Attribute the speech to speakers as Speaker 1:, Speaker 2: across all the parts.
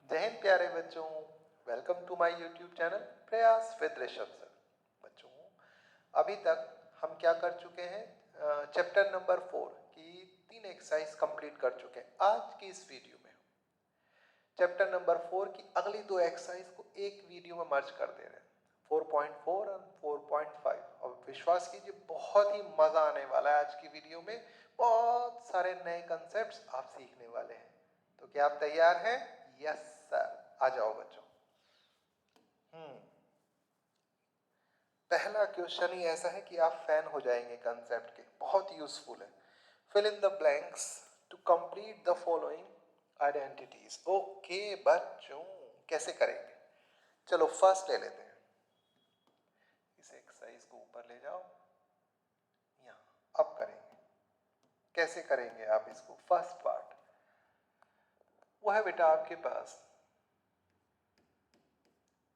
Speaker 1: जय हिंद प्यारे बच्चों, welcome to my YouTube channel Prayas with Rishabh sir. बच्चों, अभी तक हम क्या कर चुके हैं? चैप्टर नंबर 4 की 3 एक्सरसाइज कंप्लीट कर चुके हैं। आज की इस वीडियो में चैप्टर नंबर 4 की अगली 2 एक्सरसाइज को एक वीडियो में मर्ज कर दे रहे हैं, 4.4 और 4.5। और विश्वास कीजिए बहुत ही मजा आने वाला है। आज की वीडियो में बहुत सारे नए कंसेप्ट्स आप सीखने वाले हैं। तो क्या आप तैयार हैं? यस सर, आ जाओ बच्चों। पहला क्वेश्चन ही ऐसा है कि आप फैन हो जाएंगे कंसेप्ट के, बहुत यूजफुल है। Fill in the blanks to complete the following identities. Okay बच्चों, कैसे करेंगे? चलो फर्स्ट ले लेते हैं। इस एक्सरसाइज को ऊपर ले जाओ, यहां अब करेंगे। कैसे करेंगे आप इसको? फर्स्ट पार्ट वो है बेटा आपके पास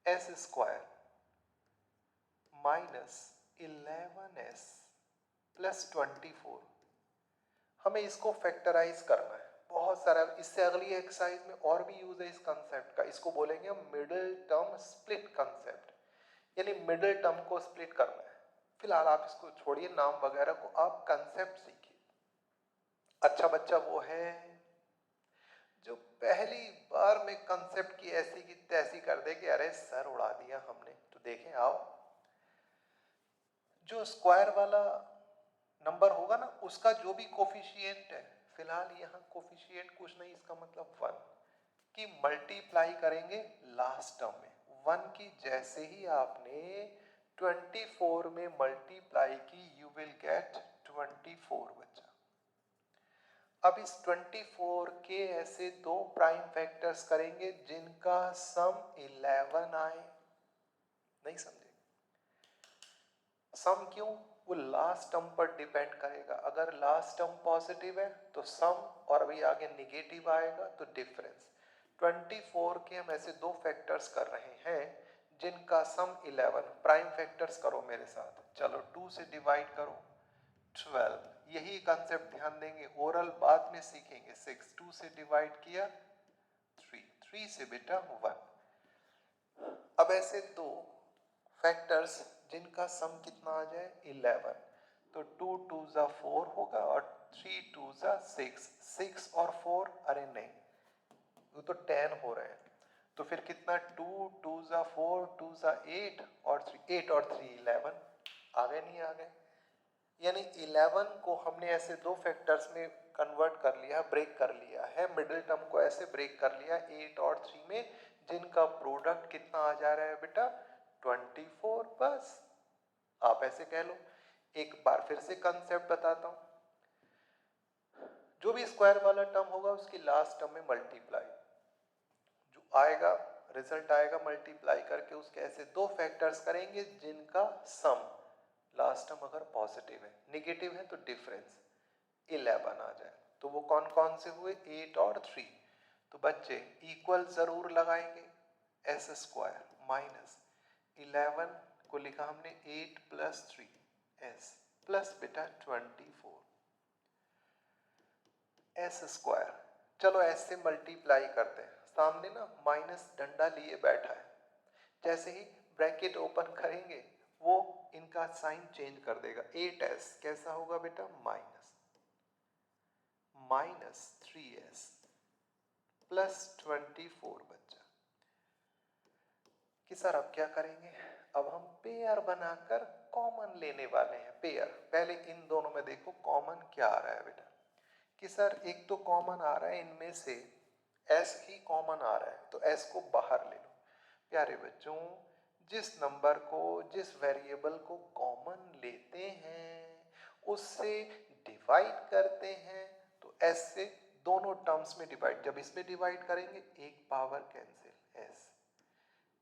Speaker 1: s square minus 11s plus 24। हमें इसको फैक्टराइज करना है। बहुत सारा, इससे अगली एक्सरसाइज में और भी यूज है इस कंसेप्ट का। इसको बोलेंगे हम मिडिल टर्म स्प्लिट कंसेप्ट, यानी मिडिल टर्म को स्प्लिट करना है। फिलहाल आप इसको छोड़िए, नाम वगैरह को, आप कंसेप्ट सीखिए। अच्छा बच्चा वो है जो पहली बार में कंसेप्ट की ऐसी की तैसी कर दे कि अरे सर उड़ा दिया हमने। तो देखें, आओ, जो स्क्वायर वाला नंबर होगा ना, उसका जो भी कोफिशिएंट है, फिलहाल यहाँ कोफिशिएंट कुछ नहीं, इसका मतलब 1 की मल्टीप्लाई करेंगे लास्ट टर्म में। 1 की जैसे ही आपने 24 में मल्टीप्लाई की, यू विल गेट 24 बच्चा। अब इस 24 के ऐसे 2 प्राइम फैक्टर्स करेंगे जिनका सम 11 आए। नहीं समझे? सम क्यों? वो लास्ट टर्म पर डिपेंड करेगा। अगर लास्ट टर्म पॉजिटिव है तो सम, और अभी आगे निगेटिव आएगा तो डिफरेंस। 24 के हम ऐसे 2 फैक्टर्स कर रहे हैं जिनका सम 11। प्राइम फैक्टर्स करो मेरे साथ। चलो 2 से डिवाइड करो 12। यही कंसेप्ट ध्यान देंगे, ओरल बाद में सीखेंगे। 6, 2 से डिवाइड किया 3, 3 से बेटा 1। अब ऐसे 2 फैक्टर्स जिनका सम कितना आ जाए 11, तो 2 2 जा 4 होगा और 3 2 जा 6। 6 और 4, अरे नहीं, वो तो 10 हो रहे हैं। तो फिर कितना? 2 2 जा 4, 2 जा 8 और 3, 8 और 3 11। आ गए? नहीं आ गए? यानी 11 को हमने ऐसे 2 फैक्टर्स में कन्वर्ट कर लिया, ब्रेक कर लिया है। मिडिल टर्म को ऐसे ब्रेक कर लिया 8 और 3 में, जिनका प्रोडक्ट कितना आ जा रहा है बेटा? 24। बस आप ऐसे कह लो। एक बार फिर से कंसेप्ट बताता हूं। जो भी स्क्वायर वाला टर्म होगा उसकी लास्ट टर्म में मल्टीप्लाई, जो आएगा रिजल्ट आएगा मल्टीप्लाई करके, उसके ऐसे 2 फैक्टर्स करेंगे जिनका सम लास्ट टर्म अगर पॉजिटिव है, निगेटिव है तो डिफरेंस 11 आ जाए। तो वो कौन कौन से हुए? 8 और 3। तो बच्चे इक्वल जरूर लगाएंगे। एस स्क्वायर माइनस 11 को लिखा हमने 8 प्लस 3 एस प्लस बेटा 24 एस स्क्वायर। चलो एस से मल्टीप्लाई करते हैं। सामने ना माइनस डंडा लिए बैठा है, जैसे ही ब्रैकेट ओपन करेंगे वो इनका साइन चेंज कर देगा। 8s कैसा होगा बेटा? माइनस 3s प्लस 24 बच्चा। कि सर अब क्या करेंगे? अब हम पेयर बनाकर कॉमन लेने वाले हैं। पेयर, पहले इन दोनों में देखो कॉमन क्या आ रहा है बेटा। कि सर एक तो कॉमन आ रहा है इनमें से, s ही कॉमन आ रहा है, तो s को बाहर ले लो। प्यारे बच्चों, जिस नंबर को, जिस वेरिएबल को कॉमन लेते हैं उससे डिवाइड करते हैं, तो s से दोनों टर्म्स में डिवाइड, जब इसमें डिवाइड करेंगे एक पावर कैंसिल,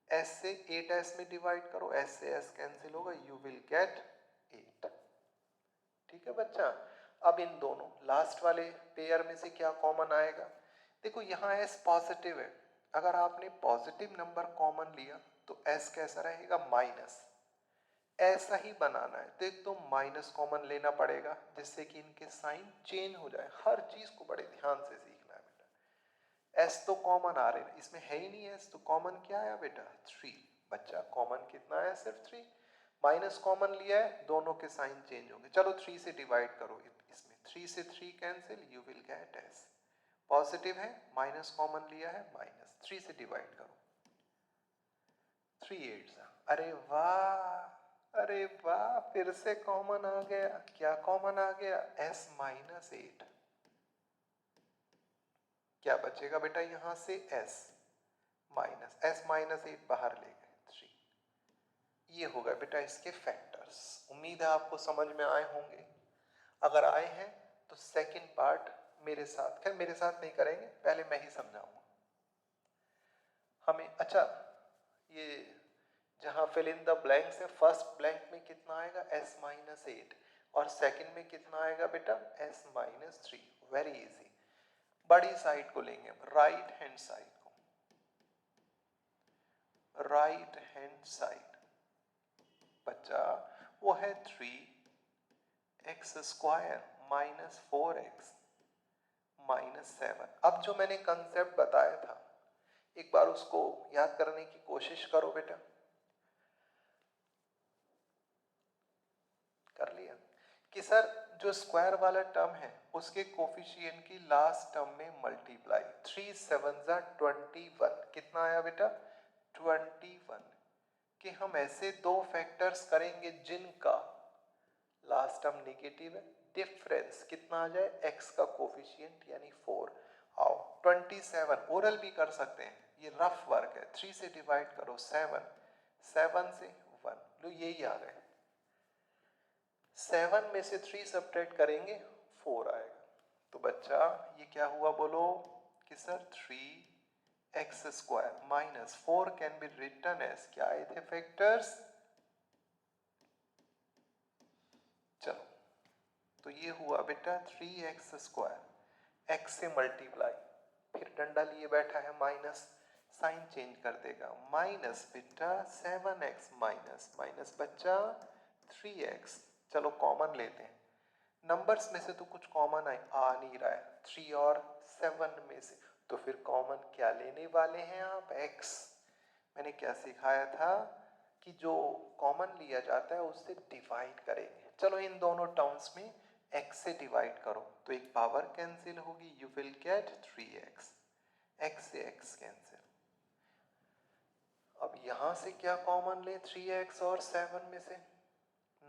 Speaker 1: s से 8s में डिवाइड करो, s से s कैंसिल होगा, यू विल गेट 8। ठीक है बच्चा? अब इन दोनों लास्ट वाले पेयर में से क्या कॉमन आएगा? देखो यहाँ s पॉजिटिव है, अगर आपने पॉजिटिव नंबर कॉमन लिया तो s कैसा रहेगा? माइनस। ऐसा ही बनाना है तो एक तो माइनस कॉमन लेना पड़ेगा जिससे कि इनके साइन चेंज हो जाए। हर चीज को बड़े ध्यान से सीखना है बेटा। एस तो कॉमन आ रहे हैं, इसमें है ही नहीं एस, तो कॉमन क्या आया बेटा 3। बच्चा कॉमन कितना आया सिर्फ 3, माइनस कॉमन लिया है, दोनों के साइन चेंज होंगे। चलो 3 से डिवाइड करो, इसमें 3 से 3 cancel, you will gate S. Positive है, माइनस कॉमन लिया है, माइनस 3 से डिवाइड करो, 3 8, अरे वाह, अरे वाह, फिर से कॉमन आ गया। क्या कॉमन आ गया, s माइनस 8। क्या बचेगा बेटा यहां से s माइनस 8 बाहर ले गए 3। ये होगा बेटा इसके फैक्टर्स। उम्मीद है आपको समझ में आए होंगे। अगर आए हैं तो सेकंड पार्ट मेरे साथ, खैर मेरे साथ नहीं करेंगे, पहले मैं ही समझाऊंगा हमें। अच्छा, ये जहां फिल इन द ब्लैंक्स है, फर्स्ट ब्लैंक में कितना आएगा s माइनस 8 और सेकंड में कितना आएगा बेटा s माइनस 3। Very easy. बड़ी साइड को लेंगे, राइट हैंड साइड को, राइट हैंड साइड बच्चा वो है 3x square minus 4x minus 7। अब जो मैंने कंसेप्ट बताया था एक बार उसको याद करने की कोशिश करो बेटा। कर लिया कि सर जो स्क्वायर वाला टर्म है उसके कोफिशिएंट की लास्ट टर्म में मल्टीप्लाई, 3 7 21, कितना आया बेटा 21, कि हम ऐसे दो फैक्टर्स करेंगे जिनका लास्ट टर्म नेगेटिव है, डिफरेंस कितना आ जाए x का कोफिशिएंट यानी 4। आओ 27 ओरल भी कर सकते हैं, ये रफ वर्क है। 3 से डिवाइड करो 7, 7 से 1, लो यही आ गए। 7 में से 3 सब्ट्रैक्ट करेंगे 4 आएगा। तो बच्चा ये क्या हुआ बोलो कि sir 3x square minus 4 can be written as, क्या आए थे फैक्टर्स। चलो तो ये हुआ बेटा 3x स्क्वायर, x से मल्टीप्लाई, फिर डंडा लिए बैठा है माइनस, साइन चेंज कर देगा, माइनस बेटा 7x माइनस माइनस बच्चा 3x। चलो कॉमन लेते हैं, नंबर्स में से तो कुछ कॉमन आ नहीं रहा है, 3 और 7 में से, तो फिर कॉमन क्या लेने वाले हैं आप x। मैंने क्या सिखाया था कि जो कॉमन लिया जाता है उससे डिवाइड करेंगे। चलो इन दोनों टर्म्स में x से डिवाइड करो तो एक पावर कैंसिल होगी, you will gate 3x, x से x कैंसिल। अब यहां से क्या कॉमन ले 3x और 7 में से,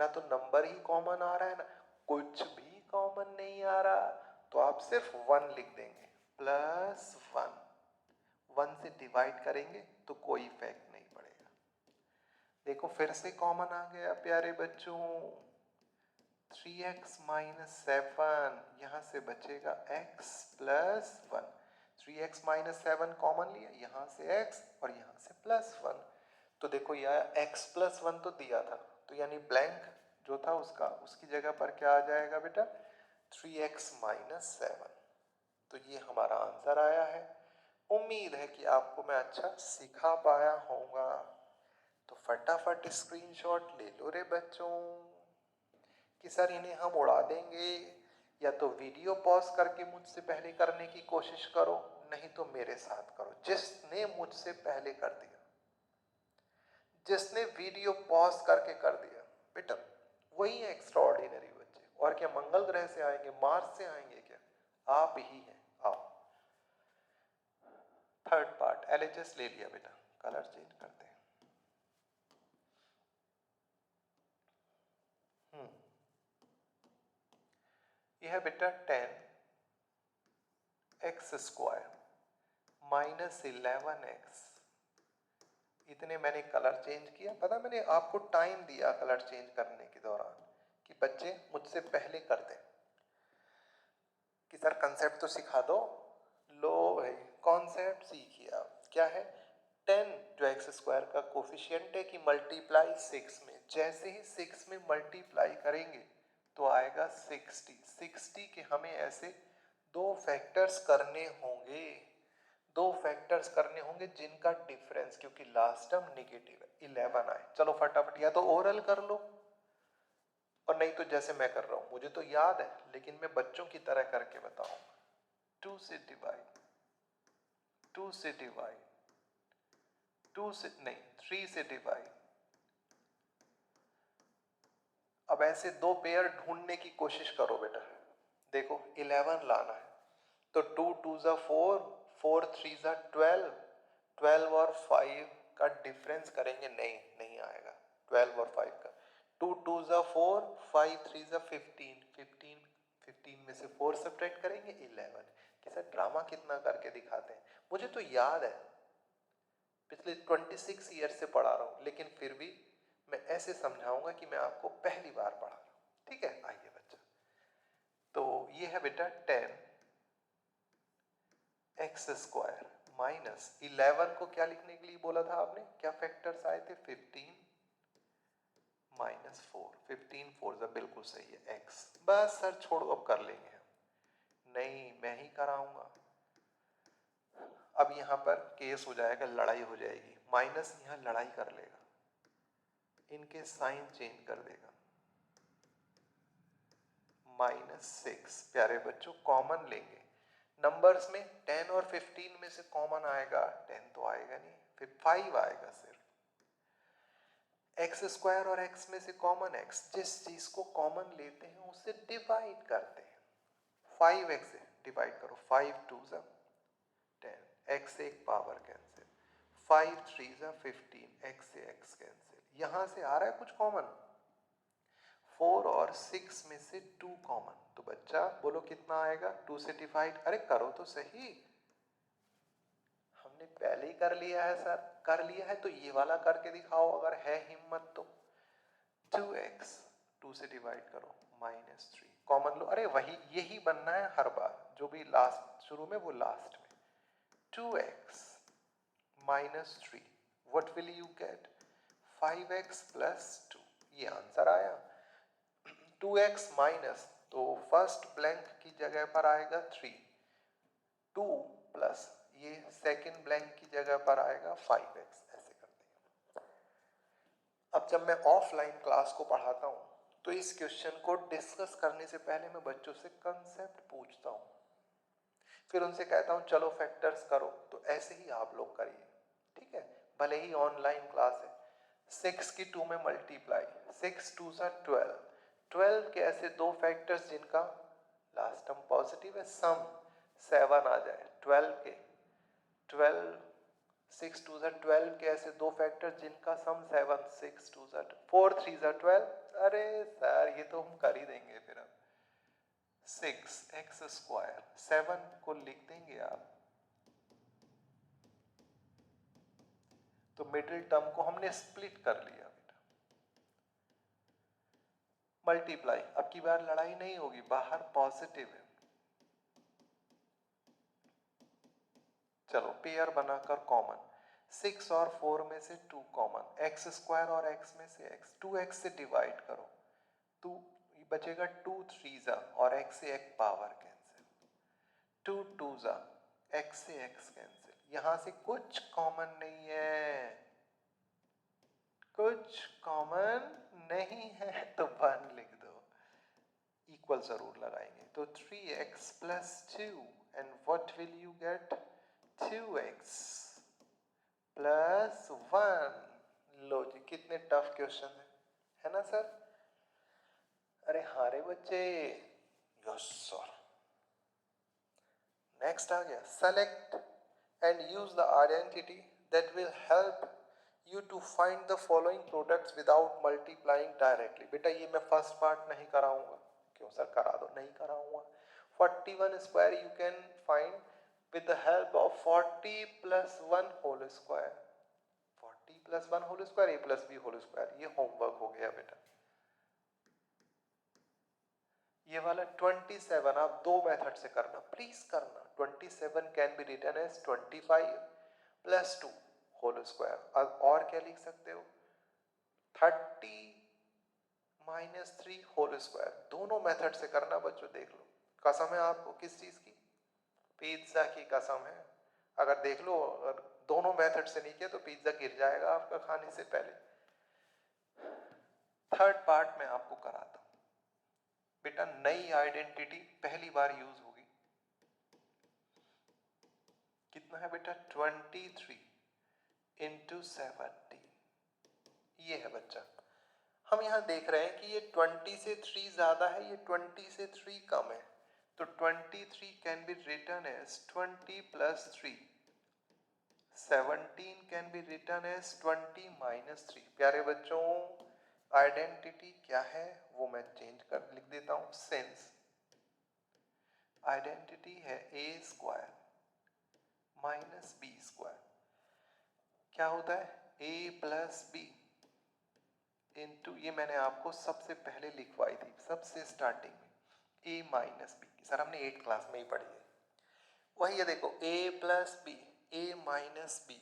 Speaker 1: ना तो नंबर ही कॉमन आ रहा है ना कुछ भी कॉमन नहीं आ रहा, तो आप सिर्फ 1 लिख देंगे, प्लस 1 से डिवाइड करेंगे तो कोई इफेक्ट नहीं पड़ेगा। देखो फिर से कॉमन आ गया प्यारे बच्चों, 3x माइनस 7, यहां से बचेगा x plus 1, 3x minus 7 common लिया, यहां से x और यहां से प्लस 1, तो देखो यह x प्लस 1 तो दिया था, तो यानी ब्लैंक जो था उसका, उसकी जगह पर क्या आ जाएगा बेटा 3x माइनस 7। तो ये हमारा आंसर आया है। उम्मीद है कि आपको मैं अच्छा सिखा पाया होऊंगा, तो फटाफट स्क्रीनशॉट ले लो रे बच्चों कि सर इन्हें हम उड़ा देंगे, या तो वीडियो पॉज करके मुझसे पहले करने की कोशिश करो, नहीं तो मेरे साथ करो। जिसने मुझसे पहले कर दिया, जिसने वीडियो पॉज करके कर दिया बेटा, वही है एक्स्ट्राऑर्डिनरी बच्चे। और क्या मंगल ग्रह से आएंगे, मार्स से आएंगे क्या, आप ही हैं। आओ थर्ड पार्ट, एलएचएस ले लिया बेटा, कलर चेंज करते हैं। यह है बेटा 10x स्क्वायर माइनस 11x, इतने मैंने कलर चेंज किया। पता मैंने आपको टाइम दिया कलर चेंज करने के दौरान कि बच्चे मुझसे पहले कर दें, कि सर कंसेप्ट तो सिखा दो। लो भाई कॉन्सेप्ट सीखिए आप, क्या है 10 जो एक्स स्क्वायर का कोफिशिएंट है कि मल्टीप्लाई 6 में, जैसे ही 6 में मल्टीप्लाई करेंगे तो आएगा 60 के हमें ऐसे दो फैक्टर्स करने होंगे, दो फैक्टर्स करने होंगे जिनका डिफरेंस, क्योंकि लास्ट टर्म नेगेटिव है, 11 आए। चलो फटाफट या तो ओरल कर लो और नहीं तो जैसे मैं कर रहा हूं, मुझे तो याद है लेकिन मैं बच्चों की तरह करके बताऊंगा। 2 से डिवाइड, 2 से डिवाइड, 2 से नहीं 3 से डिवाइड। अब ऐसे दो पेयर ढूंढने की कोशिश करो बेटा। देखो 11 लाना है तो 2 2 जा 4, 4 3 जा 12, 12 और 5 का डिफरेंस करेंगे, नहीं आएगा 12 और 5 का। 2 2 जा 4, 5 3 जा 15, 15 में से 4 सब्ट्रैक्ट करेंगे 11। कैसा ड्रामा कितना करके दिखाते हैं। मुझे तो याद है, पिछले 26 ईयर से पढ़ा रहा हूं, लेकिन फिर भी मैं ऐसे समझाऊंगा कि मैं आपको पहली बार पढ़ा रहा हूं। ठीक है, आइए बच्चा। तो ये है बेटा 10 एक्स स्क्वायर माइनस 11 को क्या लिखने के लिए बोला था आपने, क्या फैक्टर्स आए थे, 15 माइनस 4, 15 4 जा बिल्कुल सही है एक्स। बस सर छोड़ो, अब कर लेंगे हम। नहीं, मैं ही कराऊंगा। अब यहां पर केस हो जाएगा, लड़ाई हो जाएगी। माइनस यहां लड़ाई कर लेगा, इनके साइन चेंज कर देगा। -6 प्यारे बच्चों कॉमन लेंगे। नंबर्स में 10 और 15 में से कॉमन आएगा, 10 तो आएगा नहीं, फिर 5 आएगा सिर्फ। एक्स स्क्वायर और एक्स में से कॉमन एक्स, जिस चीज को कॉमन लेते हैं उसे डिवाइड करते हैं। 5x से डिवाइड करो, 5 2 जा 10, x से एक पावर कैंसिल, 5 3 जा 15, x से x कैंसिल। यहां से आ रहा है कुछ कॉमन, 4 और 6 में से 2 कॉमन, तो बच्चा बोलो कितना आएगा, 2 से डिवाइड, अरे करो तो सही। हमने पहले ही कर लिया है सर, कर लिया है तो ये वाला करके दिखाओ अगर है हिम्मत तो। 2x 2 से डिवाइड करो, -3 कॉमन लो। अरे वही, यही बनना है हर बार, जो भी लास्ट शुरू में वो लास्ट में। 2x -3 what will you get, 5x + 2, ये आंसर आया। 2x माइनस, तो फर्स्ट ब्लैंक की जगह पर आएगा 3, 2 प्लस ये सेकंड ब्लैंक की जगह पर आएगा 5x, ऐसे कर देंगे। अब जब मैं ऑफलाइन क्लास को पढ़ाता हूं तो इस क्वेश्चन को डिस्कस करने से पहले मैं बच्चों से कंसेप्ट पूछता हूं, फिर उनसे कहता हूं चलो फैक्टर्स करो, तो ऐसे ही आप लोग करिए। ठीक है, भले ही ऑनलाइन क्लास है। 6 की 2 में मल्टीप्लाई, 6 2 सा 12, 12 के ऐसे दो फैक्टर्स जिनका लास्ट टर्म पॉजिटिव है, सम 7 आ जाए। 12 के 12 6 2 सा 12 के ऐसे दो फैक्टर्स जिनका सम 7, 6 2 सा 4 3 सा 12। अरे सर ये तो हम कर ही देंगे फिर। अब 6x स्क्वायर, 7 को लिख देंगे आप, तो मिडिल टर्म को हमने स्प्लिट कर लिया बेटा। मल्टीप्लाई, अब की बार लड़ाई नहीं होगी, बाहर पॉजिटिव है। चलो पेयर बनाकर कॉमन, 6 और 4 में से 2 कॉमन, एक्स स्क्वायर और x में से x, 2x से डिवाइड करो, 2 बचेगा, 2 3 जा और x से एक पावर कैंसिल, 2 2 जा x से x कैंसिल। यहां से कुछ कॉमन नहीं है, कुछ कॉमन नहीं है, तो 1 लिख दो, इक्वल जरूर लगाएंगे। तो 3x + 2 and what will you get, 2x + 1। लो जी, कितने टफ क्वेश्चन है ना सर। अरे हाँ रे बच्चे, यस सर। नेक्स्ट आ गया, select and use the identity that will help you to find the following products without multiplying directly. बेटा ये मैं फर्स्ट पार्ट नहीं कराऊंगा, क्यों सर, करा दो, नहीं कराऊंगा। 41 square you can find with the help of 40 + 1 whole square, 40 + 1 whole square, a + b whole square. ये होमवर्क हो गया बेटा। ये वाला 27 आप दो मेथड से करना, प्लीज करना। 27 can be written as 25 + 2 whole square, और क्या लिख सकते हो, 30 - 3 होल स्क्वायर। दोनों मेथड से करना बच्चों, देख लो। कसम है आपको, किस चीज की, पिज्जा की कसम है। अगर देख लो, अगर दोनों मेथड से नहीं किया तो पिज्जा गिर जाएगा आपका खाने से पहले। थर्ड पार्ट में आपको कराता हूं बेटा, नई आइडेंटिटी पहली बार यूज होगी। कितना है बेटा 23 इंटू 17, ये है बच्चा। हम यहाँ देख रहे हैं कि ये 20 से 3 ज्यादा है, ये 20 से 3 कम है, तो 23 can be written as 20 plus 3, 17 can be written as 20 minus 3। प्यारे बच्चों आइडेंटिटी क्या है वो मैं चेंज कर लिख देता हूं, सिंस आइडेंटिटी है a square minus B square, क्या होता है a प्लस बी इंटू, ये मैंने आपको सबसे पहले लिखवाई थी सबसे स्टार्टिंग में, a माइनस बी, सर हमने 8 क्लास में ही पढ़ी है, वही है देखो a plus B, a minus B,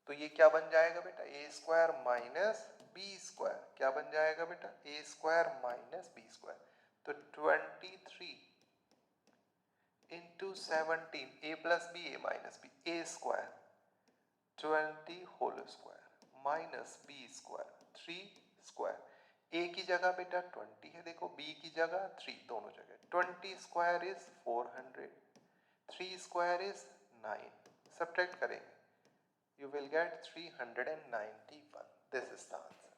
Speaker 1: तो ये क्या बन जाएगा बेटा a square minus B square, क्या बन जाएगा बेटा a square minus B square, तो 23 into 17, a plus B a minus B, a square 20 whole square minus B square 3 square, a की जगह बेटा 20 है देखो, b की जगह 3, दोनों जगह 20 square is 400, 3 square is 9, subtract करेंगे you will get 391, this is the answer।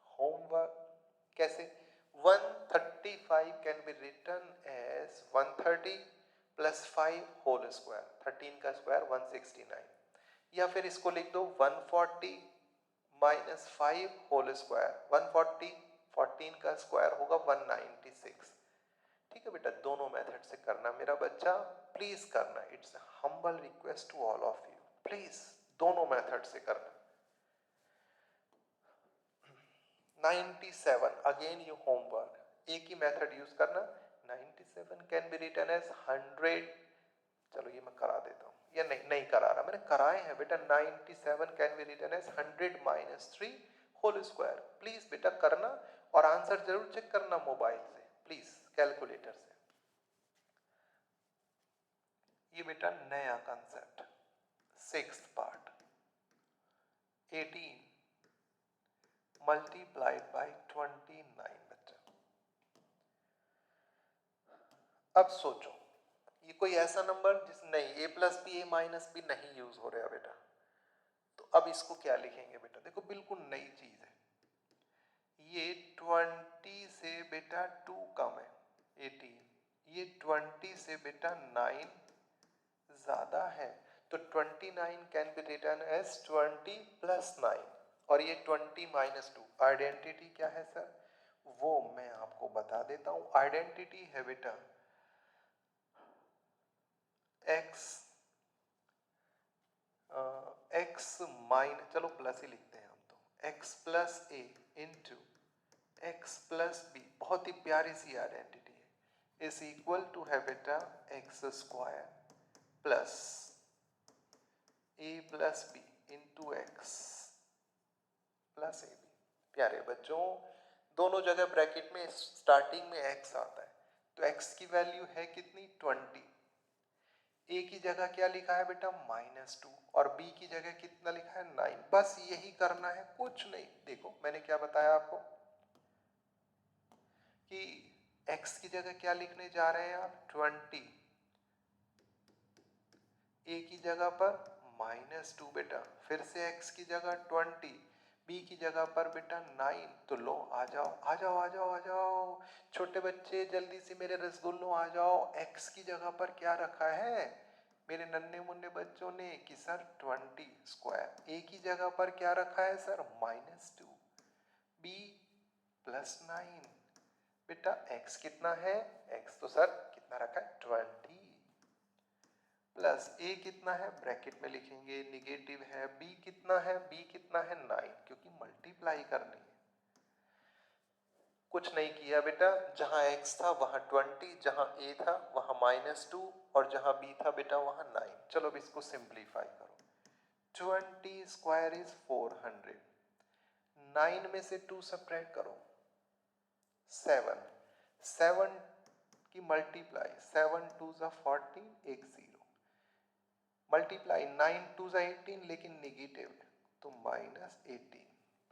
Speaker 1: homework कैसे, 135 can be written as 130 plus 5 whole square, 13 का स्क्वायर 169, या फिर इसको लिख दो 140 माइनस 5 होल स्क्वायर, 140 14 का स्क्वायर होगा 196। ठीक है बेटा, दोनों मेथड से करना मेरा बच्चा, प्लीज करना, it's humble request to all of you, please दोनों मेथड से करना। 97 अगेन यू होमवर्क, एक ही मेथड यूज करना, 97 कैन बी रिटन एज 100, चलो ये मैं करा देता हूँ, या नहीं करा रहा, मैंने कराए हैं बेटा, 97 can be written as 100 minus 3 whole square, please बेटा करना, और आंसर जरूर चेक करना मोबाइल से, प्लीज कैलकुलेटर से। ये बेटा नया concept, 6th part, 18 multiplied by 29 बच्चा। अब सोचो ये कोई ऐसा नंबर जिस नहीं a plus B a minus B नहीं यूज हो रहा बेटा, तो अब इसको क्या लिखेंगे बेटा, देखो बिल्कुल नई चीज है, ये 20 से बेटा 2 कम है 18, ये 20 से बेटा 9 ज्यादा है, तो 29 can be written as 20 plus 9, और ये 20 माइनस 2, आइडेंटिटी क्या है सर, वो मैं आपको बता देता हूं, आइडेंटिटी है बेटा x माइनस, चलो प्लस ही लिखते हैं हम तो, x plus A into X plus B, बहुत ही प्यारी सी आइडेंटिटी है, इज इक्वल टू है बेटा X square plus a plus B into X plus A B. प्यारे बच्चों दोनों जगह ब्रैकेट में स्टार्टिंग में x आता है, तो x की वैल्यू है कितनी 20, a की जगह क्या लिखा है बेटा -2, और b की जगह कितना लिखा है 9, बस यही करना है, कुछ नहीं। देखो मैंने क्या बताया आपको कि x की जगह क्या लिखने जा रहे हैं आप 20, a की जगह पर -2 बेटा, फिर से x की जगह 20, b की जगह पर बेटा 9, तो लो आ जाओ आ जाओ आ जाओ आ जाओ छोटे बच्चे, जल्दी से मेरे रसगुल्लों आ जाओ, x की जगह पर क्या रखा है मेरे नन्हे मुन्ने बच्चों ने कि सर 20 स्क्वायर, a की जगह पर क्या रखा है सर -2, b प्लस 9, बेटा x कितना है, x तो सर कितना रखा है 20, प्लस a कितना है ब्रैकेट में लिखेंगे निगेटिव है, b कितना है, b कितना है 9, क्योंकि मल्टीप्लाई करनी है। कुछ नहीं किया बेटा, जहां x था वहां 20, जहां a था वहां -2, और जहां b था बेटा वहां 9। चलो अब इसको सिंप्लीफाई करो, 20 स्क्वायर इज 400, 9 में से 2 सब्ट्रैक्ट करो 7, 7 की मल्टीप्लाई 7 2 जा 14, एक 0, मल्टीप्लाई 9 2 जा 18, लेकिन निगेटिव है तो -18,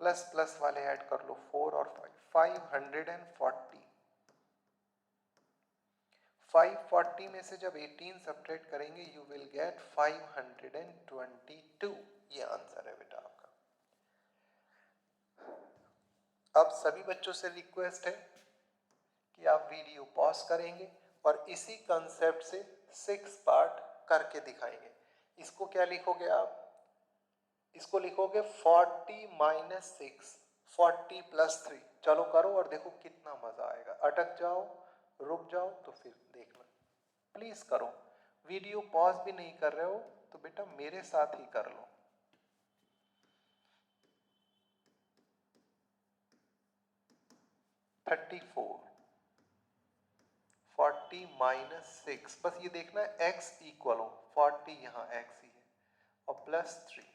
Speaker 1: प्लस प्लस वाले ऐड कर लो 4 और 5, 540, 540 में से जब 18 सब्ट्रैक्ट करेंगे यू विल गेट 522। ये आंसर है बेटा आपका। अब सभी बच्चों से रिक्वेस्ट है कि आप वीडियो पॉज करेंगे और इसी कंसेप्ट से 6 पार्ट करके दिखाएंगे। इसको क्या लिखोगे आप? इसको लिखोगे 40 माइनस 6, 40 प्लस 3। चलो करो और देखो कितना मजा आएगा। अटक जाओ, रुक जाओ तो फिर देखना। प्लीज करो। वीडियो पॉज भी नहीं कर रहे हो तो बेटा मेरे साथ ही कर लो। थर्टी 40 माइनस 6, बस ये देखना है x इक्वल हो 40, यहाँ x ही है, और प्लस 3।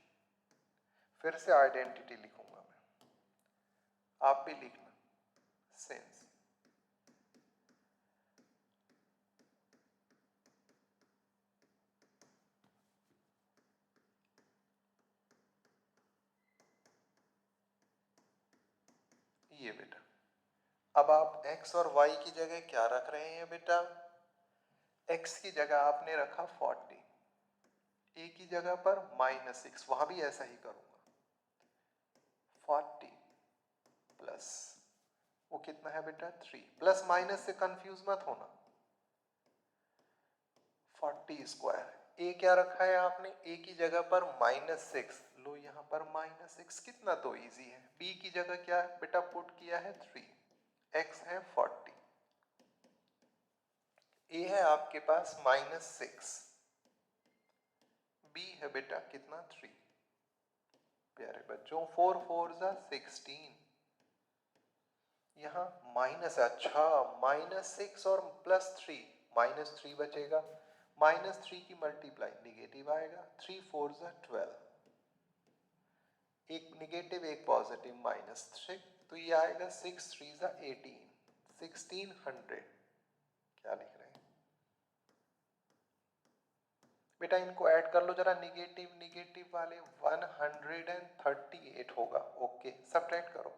Speaker 1: फिर से आइडेंटिटी लिखूंगा मैं, आप भी लिखना सेंस। ये बेटा अब आप x और y की जगह क्या रख रहे हैं बेटा? x की जगह आपने रखा 40, a की जगह पर माइनस 6, वहां भी ऐसा ही करूंगा। 40 प्लस वो कितना है बेटा? 3। प्लस माइनस से कंफ्यूज मत होना। 40 स्क्वायर। a क्या रखा है आपने? a की जगह पर माइनस 6, लो यहां पर माइनस 6, कितना तो इजी है। b की जगह क्या है बेटा पुट किया है? 3। x है 40, a है आपके पास माइनस 6, b है बेटा कितना? 3। प्यारे बच्चों 4 4 जा 16, यहां माइनस, अच्छा माइनस 6 और प्लस 3, माइनस 3 बचेगा। माइनस 3 की मल्टीप्लाई निगेटिव आएगा। 3 4 जा 12, एक निगेटिव एक पॉजिटिव, माइनस 3, तो ये आएगा 6 3 जा 18, 1600। क्या लिख रहे हैं बेटा? इनको ऐड कर लो जरा, निगेटिव निगेटिव वाले 138 होगा। ओके सब्ट्रैक्ट करो।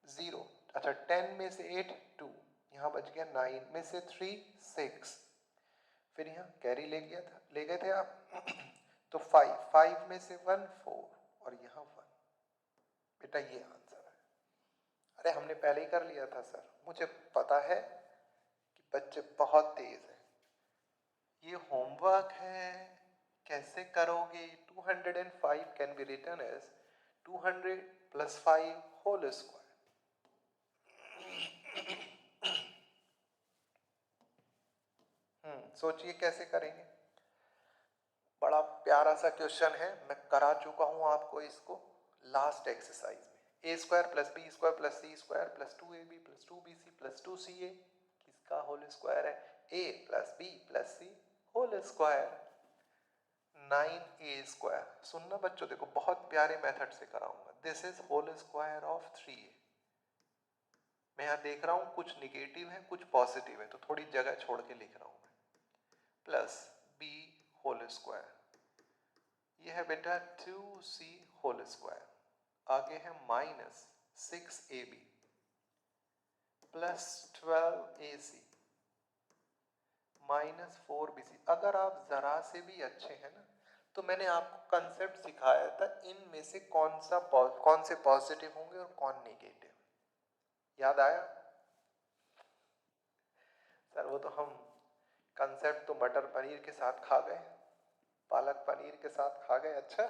Speaker 1: 0, अच्छा 10 में से 8 2, यहाँ बच गया 9 में से 3 6, फिर यहाँ कैरी ले गए थे आप तो 5 5 में से 1 4 और यहाँ 1। बेटा ये आंसर है। अरे हमने पहले ही कर लिया था सर, मुझे पता है कि बच्चे बहुत तेज हैं। ये होमवर्क है, कैसे करोगे? 205 can be written as 200 plus 5 whole square. सोचिए कैसे करेंगे। बड़ा प्यारा सा क्वेश्चन है, मैं करा चुका हूं आपको इसको लास्ट एक्सरसाइज में। A square plus B square plus C square plus 2ab plus 2bc plus 2ca किसका होल स्क्वायर है? a plus B plus C whole square. 9a square. सुनना बच्चों, देखो बहुत प्यारे मेथड से कराऊंगा। This is whole square of 3a। मैं यहां देख रहा हूं कुछ निगेटिव है कुछ पॉजिटिव है, तो थोड़ी जगह छोड़ के लिख रहा हूं मैं। प्लस b होल स्क्वायर, यह है बेटा 2c होल स्क्वायर। आगे है minus 6ab plus 12ac minus 4bc। अगर आप जरा से भी अच्छे हैं ना, तो मैंने आपको कंसेप्ट सिखाया था इनमें से कौन से पॉजिटिव होंगे और कौन नेगेटिव। याद आया सर? वो तो हम कंसेप्ट तो मटर पनीर के साथ खा गए, पालक पनीर के साथ खा गए। अच्छा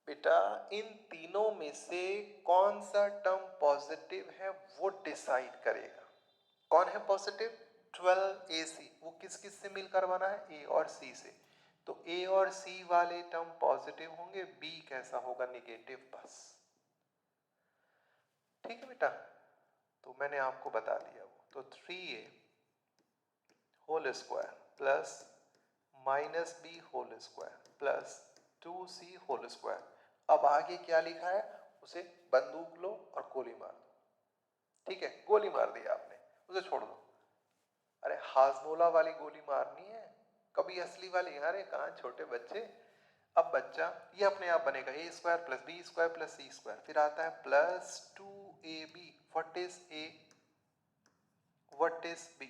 Speaker 1: बेटा इन तीनों में से कौन सा टर्म पॉजिटिव है वो डिसाइड करेगा। कौन है पॉजिटिव? 12ac। वो किस किस से मिलकर बना है? a और c से। तो a और c वाले टर्म पॉजिटिव होंगे, b कैसा होगा? निगेटिव। बस ठीक है बेटा, तो मैंने आपको बता दिया वो। तो 3a whole square plus minus B whole square plus 2c whole square. अब आगे क्या लिखा है उसे बंदूक लो और गोली मार दो। ठीक है, गोली मार दी आपने, उसे छोड़ दो। अरे हाजमोला वाली गोली मारनी है, कभी असली वाली। अरे कहाँ छोटे बच्चे। अब बच्चा ये अपने आप बनेगा a square plus B square plus C square, फिर आता है plus 2ab। What is a, what is b?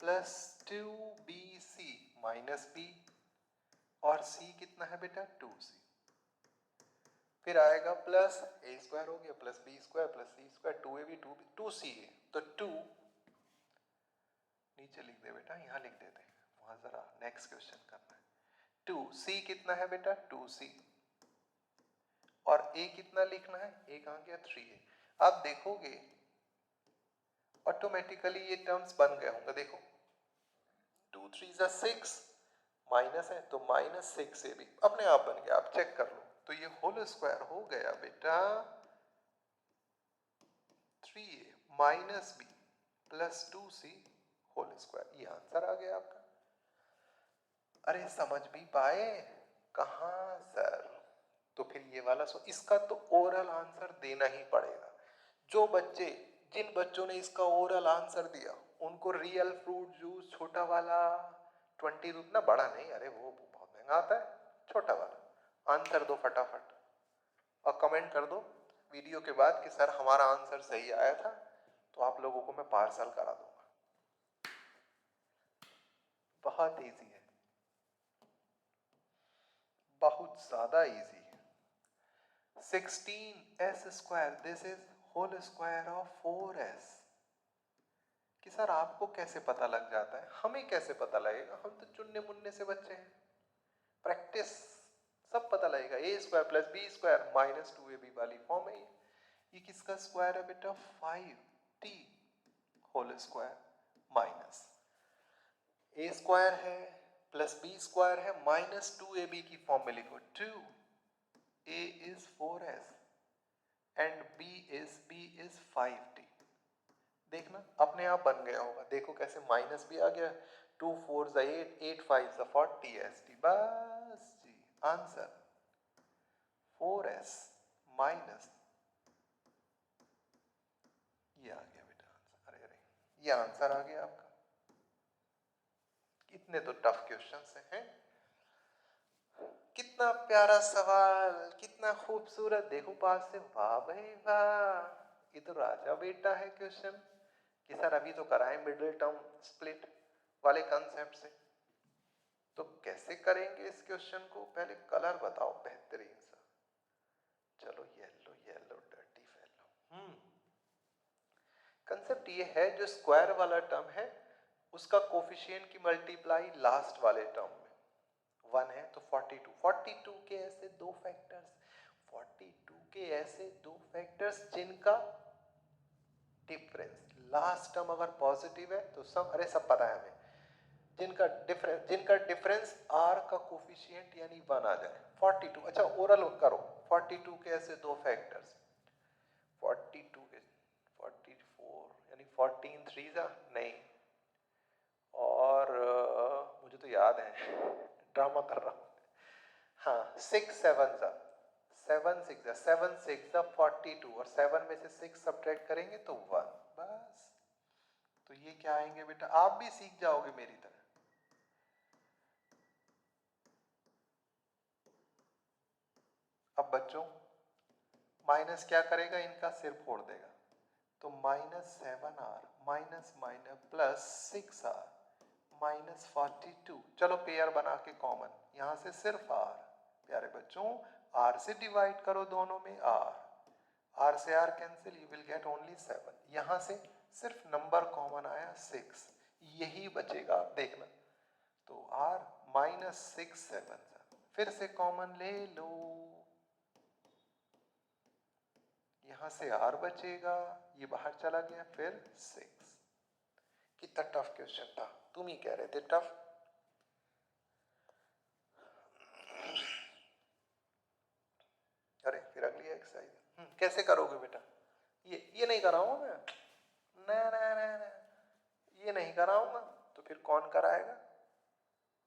Speaker 1: Plus 2bc minus b और c कितना है बेटा 2c, फिर आएगा प्लस a स्क्वायर हो गया plus b square plus c square 2ab 2c है तो 2 नीचे लिख दे बेटा, यहाँ लिख देते हैं, वहां जरा नेक्स्ट क्वेश्चन करना है। 2c कितना है बेटा 2c और a कितना लिखना है, a कहाँ गया 3a। आप देखोगे ऑटोमेटिकली ये टर्म्स बन गए होंगे, देखो 2 3 जा 6 माइनस है तो माइनस 6 a भी अपने आप बन गया, आप चेक कर लो। तो ये होल स्क्वायर हो गया बेटा 3a minus b plus 2c whole square, ये आंसर आ गया आपका। अरे समझ भी पाए कहाँ सर, तो फिर ये वाला इसका तो ओरल आंसर देना ही पड़ेगा। जो बच्चे जिन बच्चों ने इसका ओरल आंसर दिया उनको रियल फ्रूट जूस छोटा वाला 20 रुपये, ना बड़ा नहीं, अरे वो बहुत महंगा आता है, छोटा वाला आंसर दो फटाफट और कमेंट कर दो वीडियो के बाद कि सर हमारा आंसर सही आया था, तो आप लोगों को मैं पार्सल करा दूंगा। बहुत इजी है, बहुत ज्यादा इजी है। 16s square this is whole square of 4s। कि सर आपको कैसे पता लग जाता है, हमें कैसे पता लगेगा, हम तो चुन्ने मुन्ने से बच्चे हैं, प्रैक्टिस सब पता लगेगा। A square plus B square minus 2ab वाली फॉर्म है ये किसका स्क्वायर है बेटा 5t होल स्क्वायर माइनस ए स्क्वायर है प्लस बी स्क्वायर है माइनस 2ab की फॉर्म में लिखो 2a is 4s and b is 5t। देखना अपने आप बन गया होगा, देखो कैसे माइनस भी आ गया, 2 4 8 8 5 40 st, बस जी आंसर 4s माइनस, ये आ गया बेटा आंसर। अरे अरे ये आंसर आ गया आपका। कितने तो टफ क्वेश्चंस हैं, कितना प्यारा सवाल, कितना खूबसूरत, देखो पास से, वाह भाई वाह, ये तो राजा बेटा है क्वेश्चन। कि सर अभी तो कराएं मिडिल टर्म स्प्लिट वाले कंसेप्ट से, तो कैसे करेंगे इस क्वेश्चन को, पहले कलर बताओ बेहतरीन सा। चलो yellow yellow dirty fellow. Concept ये है जो स्क्वायर वाला टर्म है उसका कोफिशिएंट की मल्टीप्लाई लास्ट वाले टर्म में 1 है तो 42 के ऐसे दो फैक्टर्स, 42 के ऐसे दो फैक्टर्स जिनका डिफरेंस लास्ट टर्म अगर पॉजिटिव है तो सब, अरे सब पता है हमें, जिनका डिफरेंस r का कोफिशिएंट यानी 1 आ जाए 42। अच्छा ओरल करो 42 के ऐसे दो फैक्टर्स, 42 के 44 यानी 14 3 जा नहीं, और मुझे तो याद है ड्रामा कर रहा हूँ, हाँ 6 7 जा 7 6 जा 7 6 जा 42 और 7 में से 6 सब्ट्रैक्ट करेंगे तो 1, बस। तो ये क्या आएंगे बेटा, आप भी सीख जाओगे मेरी तरह। अब बच्चों माइनस क्या करेगा, इनका सिर फोड़ देगा, तो minus 7r minus minus plus 6r minus 42। चलो पेयर बना के कॉमन, यहां से सिर्फ r, प्यारे बच्चों r से डिवाइड करो दोनों में r से r cancel, you will get only 7। यहां से सिर्फ नंबर कॉमन आया 6, यही बचेगा आप देखना, तो r माइनस 6 7, फिर से कॉमन ले लो, यहां से r बचेगा, ये बाहर चला गया, फिर 6। कितना टफ क्वेश्चन था, तुम ही कह रहे थे टफ। अरे फिर अगली एक्सरसाइज कैसे करोगे बेटा, ये नहीं कराऊंगा मैं, ना ना ना ना, ये नहीं कराऊंगा, तो फिर कौन कराएगा,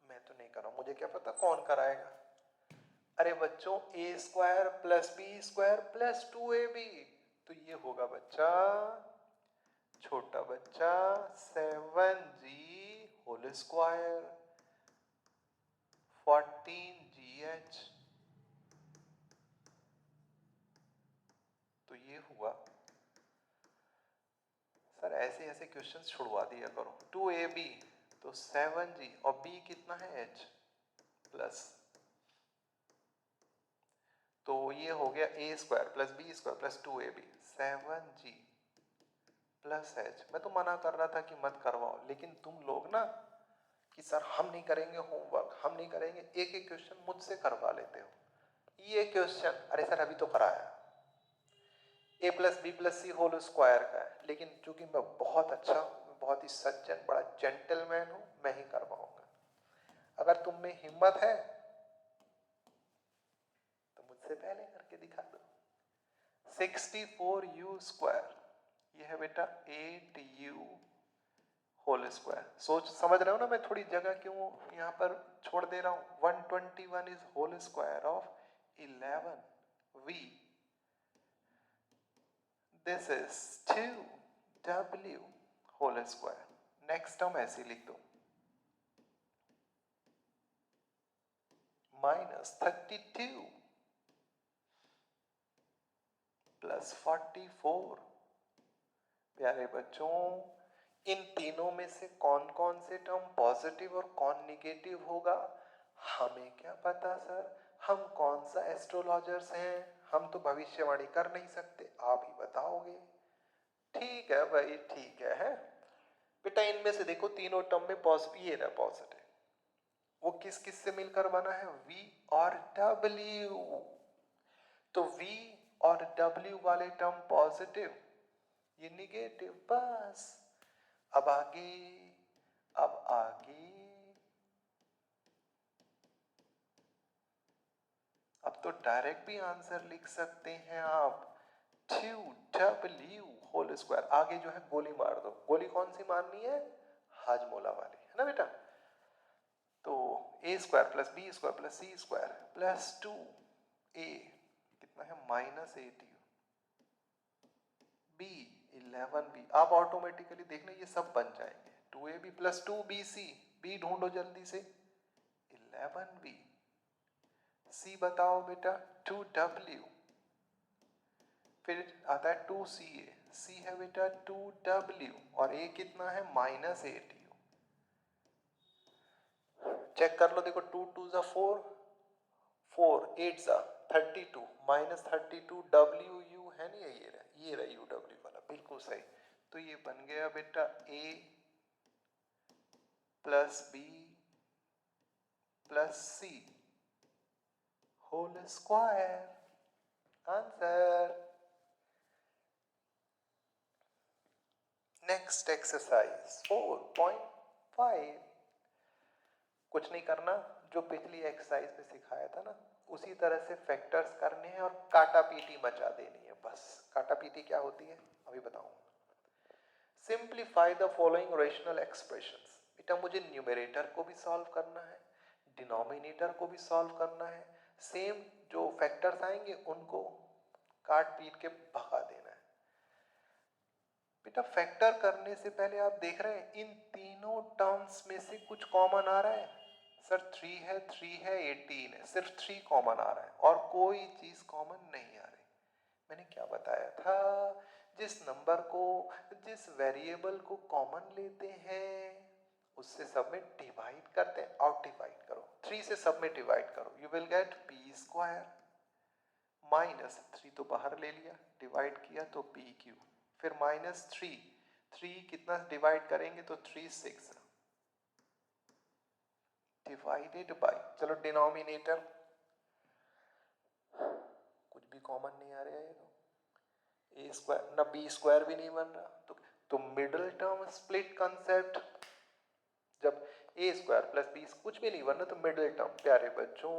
Speaker 1: मैं तो नहीं कराऊंगा, मुझे क्या पता कौन कराएगा। अरे बच्चों a square plus B square plus 2ab, तो ये होगा बच्चा, छोटा बच्चा 7g होल स्क्वायर 14gh, तो ये हुआ सर ऐसे ऐसे क्वेश्चन छुड़वा दिया करो। 2ab तो 7g और b कितना है h प्लस, तो ये हो गया a square plus b square plus 2ab 7g plus h। मैं तो मना कर रहा था कि मत करवाओ, लेकिन तुम लोग ना कि सर हम नहीं करेंगे होमवर्क, हम नहीं करेंगे, एक एक क्वेश्चन मुझसे करवा लेते हो। ये क्वेश्चन अरे सर अभी तो कराया a plus B plus C whole square का है, लेकिन चूंकि मैं बहुत अच्छा हूँ, मैं बहुत ही सज्जन बड़ा जेंटलमैन हूँ, मैं ही करवाऊंगा। अगर तुम में हिम्मत है तो मुझसे पहले करके दिखा दो। 64u स्क्वायर, ये है बेटा 8u होल स्क्वायर। सोच समझ रहे हो ना मैं थोड़ी जगह क्यों यहाँ पर छोड़ दे रहा हूँ। 121 is whole square of 11v, this is 2w whole square. Next term ऐसे लिख दो, -32 प्लस 44। प्यारे बच्चों, इन तीनों में से कौन कौन से टर्म पॉजिटिव और कौन निगेटिव होगा हमें क्या पता सर, हम कौन सा एस्ट्रोलॉजर्स हैं, हम तो भविष्यवाणी कर नहीं सकते, आप ही बताओगे। ठीक है भाई ठीक है बेटा, इनमें से देखो तीनों टर्म में पॉजिटिव, ये ना पॉजिटिव, वो किस किस से मिलकर बना है, v और w, तो v और w वाले टर्म पॉजिटिव, ये निगेटिव, बस। अब आगे, अब आगे, अब तो डायरेक्ट भी आंसर लिख सकते हैं आप, 2w होल स्क्वायर। आगे जो है गोली मार दो, गोली कौन सी मारनी है, हाजमोला वाली, है ना बेटा। तो a square plus B square plus C square plus 2a कितना है -8u, b 11b। आप ऑटोमेटिकली देखना ये सब बन जाएंगे, 2ab प्लस 2bc, b ढूंढो जल्दी से, 11b, c बताओ बेटा 2w, फिर आता है 2ca, c है बेटा 2w और a कितना है -8u। चेक कर लो, देखो 2 2 जा 4, 4 8 जा 32, -32 WU है नहीं, ये रहा UW वाला, बिल्कुल सही। तो ये बन गया बेटा A plus B plus C whole square, answer. Next exercise 4.5, कुछ नहीं करना, जो पिछली एक्सरसाइज में सिखाया था ना उसी तरह से फैक्टर्स करने हैं और काटा पीटी मचा देनी है, बस। काटा पीटी क्या होती है अभी बताऊंगा। Simplify the following rational expressions, बेटा मुझे न्यूमरेटर को भी सॉल्व करना है, डिनोमिनेटर को भी सॉल्व करना है, सेम जो फैक्टर्स आएंगे उनको काट पीट के भगा देना है। बेटा फैक्टर करने से पहले आप देख रहे हैं इन तीनों टर्म्स में से कुछ कॉमन आ रहा है, सर 3 है 18 है, सिर्फ 3 कॉमन आ रहा है और कोई चीज कॉमन नहीं आ रही। मैंने क्या बताया था, जिस नंबर को, जिस वेरिएबल को कॉमन लेते हैं उससे सब में डिवाइड करते हैं, आउट डिवाइड करो, 3 से सब में डिवाइड करो, you will gate p square, -3 तो बाहर ले लिया, डिवाइड किया तो pq, फिर -3, 3 कितना डिवाइड करेंगे तो 3 6 डिवाइडेड बाय, चलो डिनोमिनेटर कुछ भी कॉमन नहीं आ रहा है, ए स्क्वायर ना बी स्क्वायर भी नहीं बन रहा, तो मिडिल टर्म स्प्लिट कंसेप्ट, जब ए स्क्वायर प्लस बी कुछ भी नहीं बन रहा तो मिडिल टर्म। प्यारे बच्चों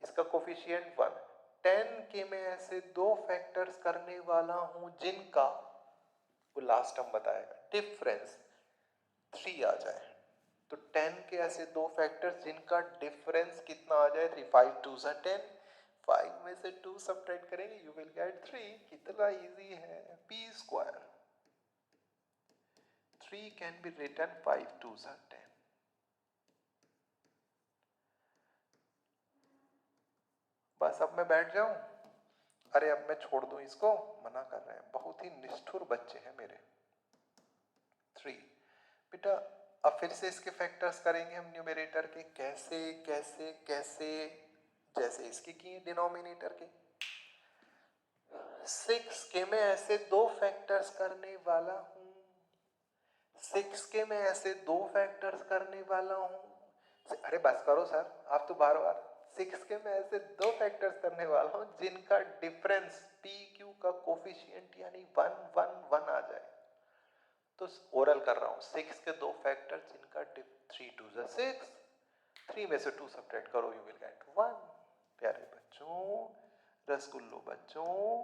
Speaker 1: इसका कोफिशिएंट 1, 10 के मैं ऐसे दो फैक्टर्स करने वाला हूं जिनका, वो लास्ट टर्म बताएगा, डिफरेंस 3 आ जाए, तो 10 के ऐसे दो फैक्टर्स जिनका डिफरेंस कितना आ जाए, 3 5 2 जा 10, 5 में से 2 सब्ट्रैक्ट करेंगे यू विल गेट 3, कितना इजी है, p square, 3 can be written 5 2 जा 10। बस अब मैं बैठ जाऊं, अरे अब मैं छोड़ दूं इसको, मना कर रहे हैं, बहुत ही निष्ठुर बच्चे हैं मेरे। 3। बेटा अब फिर से इसके फैक्टर्स करेंगे हम न्यूमरेटर के। कैसे कैसे कैसे? जैसे इसके किए डिनोमिनेटर के। 6 के मैं ऐसे दो फैक्टर्स करने वाला हूं। 6 के मैं ऐसे दो फैक्टर्स करने वाला हूं। अरे बस करो सर, आप तो बार बार। 6 के मैं ऐसे दो फैक्टर्स करने वाला हूं जिनका डिफरेंस पी क्यू का कोफिशिएंट यानी 1 1 1 आ जाए। तो ओरल कर रहा हूं। 6 के दो फैक्टर जिनका 3 2 जा 6, 3 में से 2 सब्ट्रैक्ट करो, यू विल गेट 1। प्यारे बच्चों, रसगुल्लो बच्चों,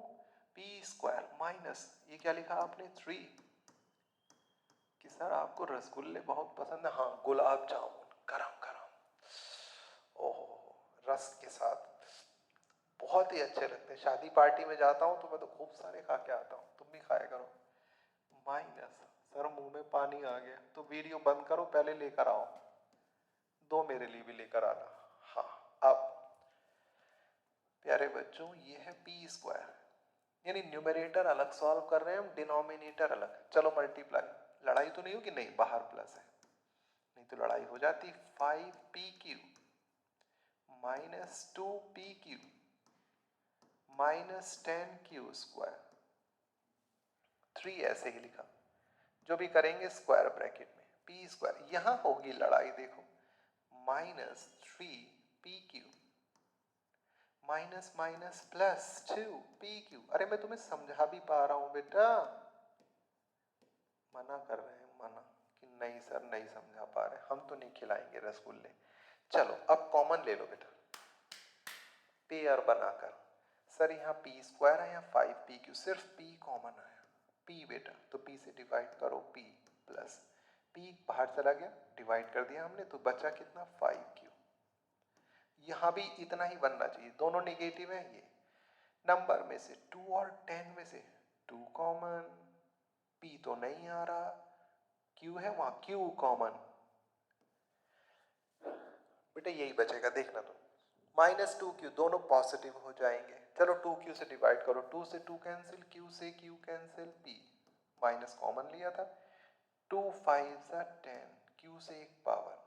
Speaker 1: पी स्क्वायर माइनस, ये क्या लिखा आपने 3 कि सर आपको रसगुल्ले बहुत पसंद है। हाँ, गुलाब जामुन गरम गरम, ओह रस के साथ बहुत ही अच्छे लगते हैं। शादी पार्टी में जाता हूँ तो मैं तो खूब सारे खा के आता हूँ, तुम भी खाया करो। माइनस, सर मुंह में पानी आ गया, तो वीडियो बंद करो, पहले लेकर आओ, दो मेरे लिए भी लेकर आना। हाँ, अब प्यारे बच्चों ये है पी स्क्वायर, यानी न्यूमरेटर अलग सॉल्व कर रहे हैं हम, डिनोमिनेटर अलग। चलो मल्टीप्लाई, लड़ाई तो नहीं होगी, नहीं बाहर प्लस है, नहीं तो लड़ाई हो जाती। 5pq minus 2pq minus 10q square, 3 ऐसे ही लिखा। जो भी करेंगे स्क्वायर ब्रैकेट में पी स्क्वायर, यहां होगी लड़ाई, देखो minus 3pq minus minus plus 2pq। अरे मैं तुम्हें समझा भी पा रहा हूं बेटा, मना कर रहे हैं, मना कि नहीं सर नहीं समझा पा रहे, हम तो नहीं खिलाएंगे रसगुल्ले। चलो अब कॉमन ले लो बेटा, पेयर बनाकर। सर यहाँ पी स्क्वायर है, यहाँ 5pq, सिर्फ p कॉमन आया, p बेटा, तो p से डिवाइड करो, p प्लस p बाहर चला गया, डिवाइड कर दिया हमने, तो बचा कितना 5q। यहाँ भी इतना ही बनना चाहिए, दोनों निगेटिव है। ये नंबर में से 2 और 10 में से 2 कॉमन, p तो नहीं आ रहा, q है वहां, q कॉमन, बेटा यही बचेगा, देखना तो माइनस 2q, दोनों पॉजिटिव हो जाएंगे। चलो 2q से डिवाइड करो, 2 से 2 कैंसिल, q से q cancel, p minus common लिया था, 2 5 10, q से एक पावर,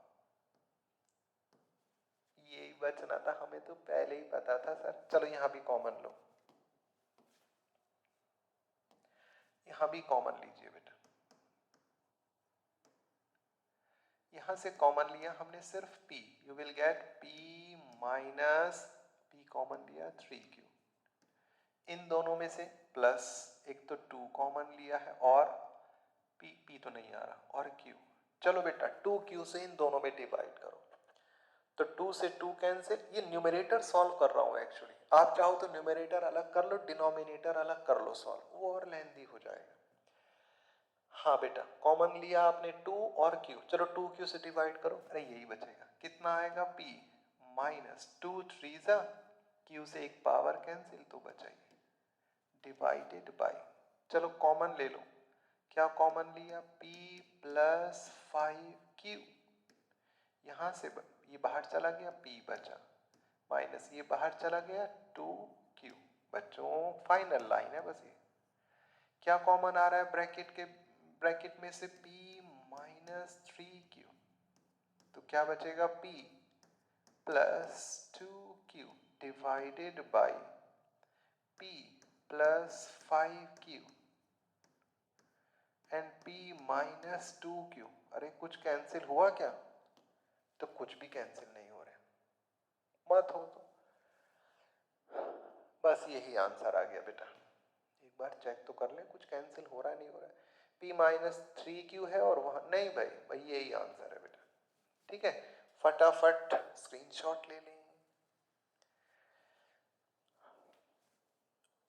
Speaker 1: यही बचना था, हमें तो पहले ही पता था सर। चलो यहां भी कॉमन लो, यहां भी कॉमन लीजिए बेटा, यहां से कॉमन लिया हमने सिर्फ p, you will gate p minus p common लिया 3q, इन दोनों में से प्लस, एक तो 2 कॉमन लिया है और p तो नहीं आ रहा, और q। चलो बेटा 2q से इन दोनों में डिवाइड करो, तो 2 से 2 कैंसिल, ये न्यूमरेटर सॉल्व कर रहा हूं एक्चुअली, आप चाहो तो न्यूमरेटर अलग कर लो, डिनोमिनेटर अलग कर लो सॉल्व, वो और लेंथी हो जाएगा। हाँ बेटा कॉमन लिया आपने 2 और q, चलो 2q से डिवाइड करो, अरे यही बचेगा, कितना आएगा p माइनस 2 3 जा, q से एक पावर कैंसिल, तो बचा ये डिवाइडेड बाई, चलो कॉमन ले लो, क्या कॉमन लिया, p प्लस 5q, यहां से ये बाहर चला गया, p बचा, माइनस ये बाहर चला गया 2q। बच्चों फाइनल लाइन है बस ये, क्या कॉमन आ रहा है ब्रैकेट में से, p माइनस 3q, तो क्या बचेगा p plus 2q divided by p plus 5q and p minus 2q। अरे कुछ कैंसिल हुआ क्या? तो कुछ भी कैंसिल नहीं हो रहा, मत हो तो बस यही आंसर आ गया बेटा, एक बार चेक तो कर ले कुछ कैंसिल हो रहा है नहीं हो रहा है। p माइनस 3q है और वहां नहीं, भाई यही आंसर है बेटा, ठीक है। फटाफट स्क्रीनशॉट ले लें।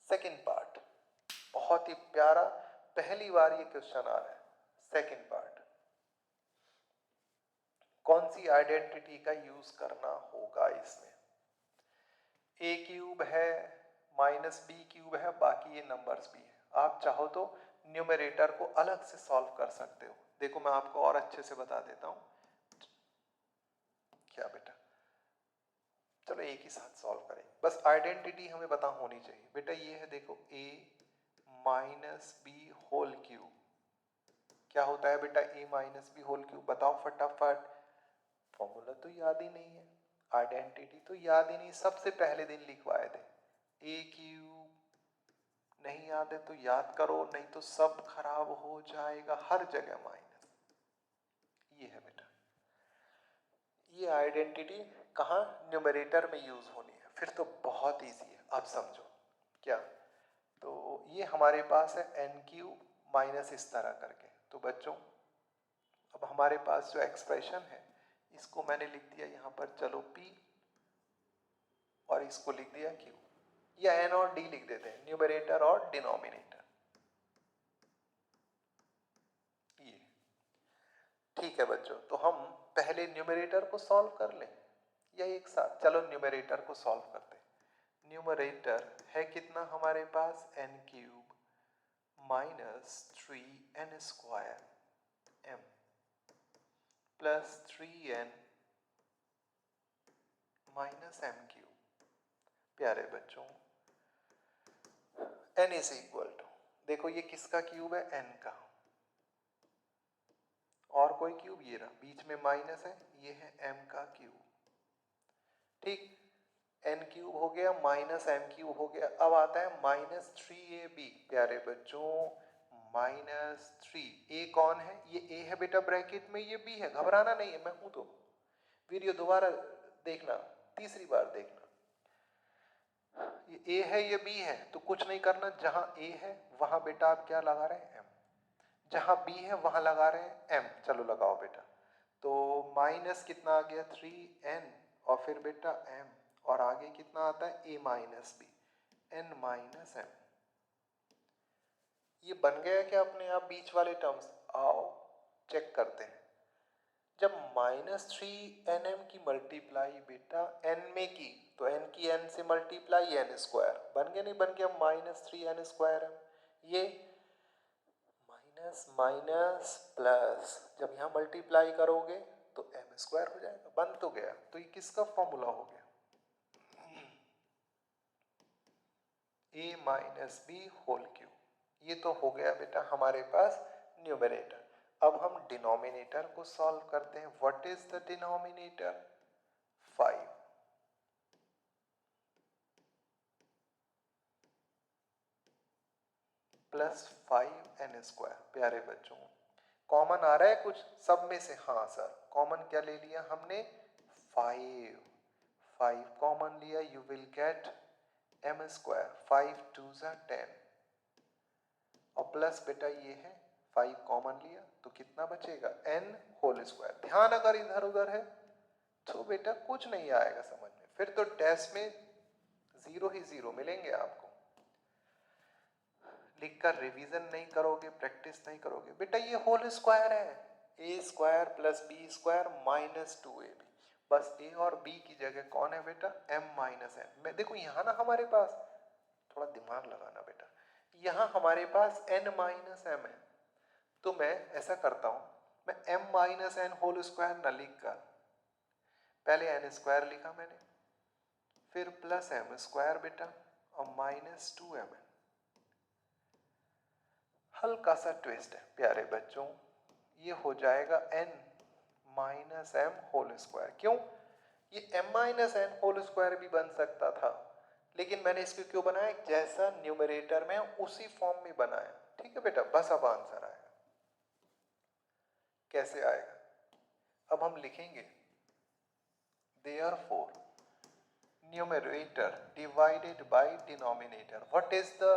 Speaker 1: सेकंड पार्ट बहुत ही प्यारा, पहली बार ये क्वेश्चन आ रहा है। सेकंड पार्ट, कौन सी आइडेंटिटी का यूज करना होगा इसमें? a क्यूब है माइनस b क्यूब है, बाकी ये नंबर्स भी है, आप चाहो तो न्यूमरेटर को अलग से सॉल्व कर सकते हो। देखो मैं आपको और अच्छे से बता देता हूं, क्या बेटा, चलो एक ही साथ सॉल्व करेंगे, बस आइडेंटिटी हमें पता होनी चाहिए। बेटा ये है देखो a minus B whole cube, क्या होता है बेटा a minus B whole cube, बताओ फटाफट। फॉर्मूला तो याद ही नहीं है, आइडेंटिटी तो याद ही नहीं, सबसे पहले दिन लिखवाए थे। ए क्यूब नहीं याद है तो याद करो, नहीं तो सब खराब हो जाएगा, हर जगह माइनस। ये है बेटा, ये आइडेंटिटी कहाँ, न्यूमरेटर में यूज होनी है, फिर तो बहुत इजी है। अब समझो क्या, तो ये हमारे पास है एन क्यूब माइनस इस तरह करके। तो बच्चों अब हमारे पास जो एक्सप्रेशन है इसको मैंने लिख दिया यहाँ पर, चलो p, और इसको लिख दिया q, या n और d लिख देते हैं, न्यूमरेटर और डिनोमिनेटर। ये ठीक है बच्चों, तो हम पहले न्यूमरेटर को सॉल्व कर लें या एक साथ, चलो न्यूमरेटर को सॉल्व करते हैं। न्यूमरेटर है कितना हमारे पास, n cube minus 3n square m plus 3n minus m cube. प्यारे बच्चों n इज इक्वल टू, देखो ये किसका क्यूब है, n का, और कोई क्यूब ये रहा, बीच में माइनस है, ये है m का क्यूब। ठीक, n क्यूब हो गया माइनस m क्यूब हो गया। अब आता है माइनस 3ab। प्यारे बच्चों माइनस 3, a कौन है, ये a है बेटा ब्रैकेट में, ये b है, घबराना नहीं है, मैं हूं तो। वीडियो दोबारा देखना, तीसरी बार देखना। ये a है ये b है, तो कुछ नहीं करना, जहां a है वहां बेटा आप क्या लगा रहे हैं, m, जहां b है वहां लगा रहे हैं m। चलो लगाओ बेटा, तो माइनस कितना आ गया 3n, और फिर बेटा m, और आगे कितना आता है a minus B, n minus m। ये बन गया क्या अपने आप बीच वाले टर्म्स, आओ चेक करते हैं। जब माइनस 3nm की मल्टीप्लाई बेटा n में की, तो n की n से मल्टीप्लाई n स्क्वायर, बन गया नहीं बन गया माइनस 3n स्क्वायर m। ये माइनस माइनस प्लस, जब यहाँ मल्टीप्लाई करोगे तो m स्क्वायर हो जाएगा, बन तो गया। तो ये किसका फॉर्मूला हो गया, a minus B whole cube. ये तो हो गया बेटा हमारे पास न्यूमरेटर। अब हम डिनोमिनेटर को सॉल्व करते हैं। What is the denominator, 5 plus 5n square. प्यारे बच्चों कॉमन आ रहा है कुछ सब में से, हाँ सर कॉमन क्या ले लिया हमने, 5 कॉमन लिया, you will gate m square, 5 2 ज़ा 10, और प्लस बेटा ये है 5 कॉमन लिया तो कितना बचेगा n होल स्क्वायर। ध्यान अगर इधर उधर है तो बेटा कुछ नहीं आएगा समझ में, फिर तो टेस्ट में 0 ही 0 मिलेंगे आपको। लिखकर रिवीजन नहीं करोगे, प्रैक्टिस नहीं करोगे बेटा, ये होल स्क्वायर है, a square plus B square minus 2ab। बस a और b की जगह कौन है बेटा, m माइनस n। मैं देखो यहाँ ना हमारे पास, थोड़ा दिमाग लगाना बेटा, यहाँ हमारे पास n माइनस m है, तो मैं ऐसा करता हूं, मैं m minus n whole square न लिख कर, पहले n स्क्वायर लिखा मैंने, फिर प्लस m स्क्वायर बेटा, और माइनस 2mn। हल्का सा ट्विस्ट है प्यारे बच्चों, ये हो जाएगा n minus m whole square. क्यों, ये m minus n whole square भी बन सकता था, लेकिन मैंने इसको क्यों बनाया, जैसा न्यूमरेटर में उसी फॉर्म में बनाया। ठीक है बेटा, बस अब आंसर आएगा। कैसे आएगा, अब हम लिखेंगे therefore numerator divided by denominator. What is the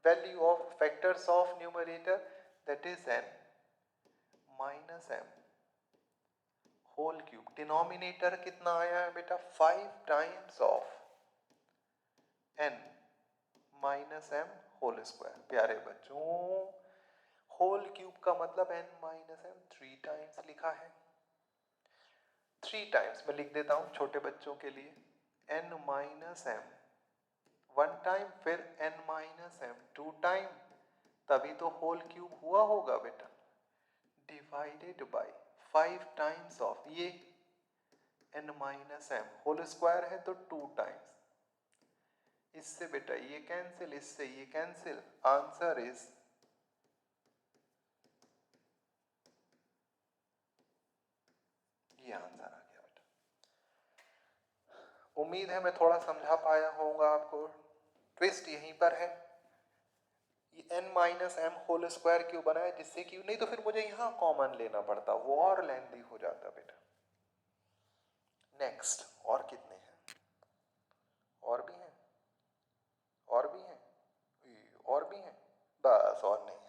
Speaker 1: value of factors of numerator, that is n minus m whole cube। Denominator कितना आया है बेटा, 5 times of n minus m whole square. प्यारे बच्चों होल क्यूब का मतलब n माइनस m 3 टाइम्स लिखा है, 3 टाइम्स मैं लिख देता हूं छोटे बच्चों के लिए, n माइनस m 1 टाइम, फिर n माइनस m 2 टाइम, तभी तो होल क्यूब हुआ होगा बेटा, डिवाइडेड बाय 5 टाइम्स ऑफ ये n minus m whole square है तो 2 टाइम्स, इससे बेटा ये कैंसिल, इससे ये कैंसिल, आंसर इज ये आंसर आ गया बेटा। उम्मीद है मैं थोड़ा समझा पाया होऊंगा आपको। ट्विस्ट यहीं पर है, ये n minus M whole square क्यों बना है, जिससे कि नहीं तो फिर मुझे यहाँ कॉमन लेना पड़ता, वो और लेंथी हो जाता बेटा। नेक्स्ट, और कितने हैं? और भी हैं, और भी हैं, और भी हैं, बस और नहीं है।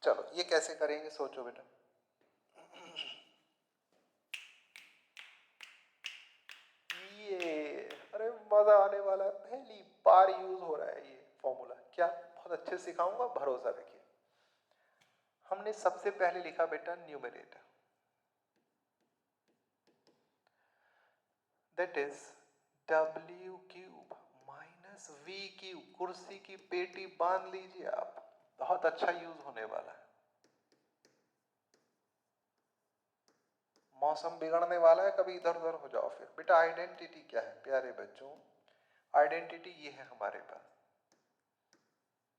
Speaker 1: चलो ये कैसे करेंगे, सोचो बेटा। ये अरे मजा आने वाला है, पहली बार यूज हो रहा है ये फॉर्मूला। क्या, बहुत अच्छे सिखाऊंगा, भरोसा रखिए। हमने सबसे पहले लिखा बेटा numerator, that is w cube minus v cube. कुर्सी की पेटी बांध लीजिए आप, बहुत अच्छा यूज होने वाला है। मौसम बिगड़ने वाला है, कभी इधर उधर हो जाओ फिर। बेटा आइडेंटिटी क्या है प्यारे बच्चों? आइडेंटिटी ये है हमारे पास,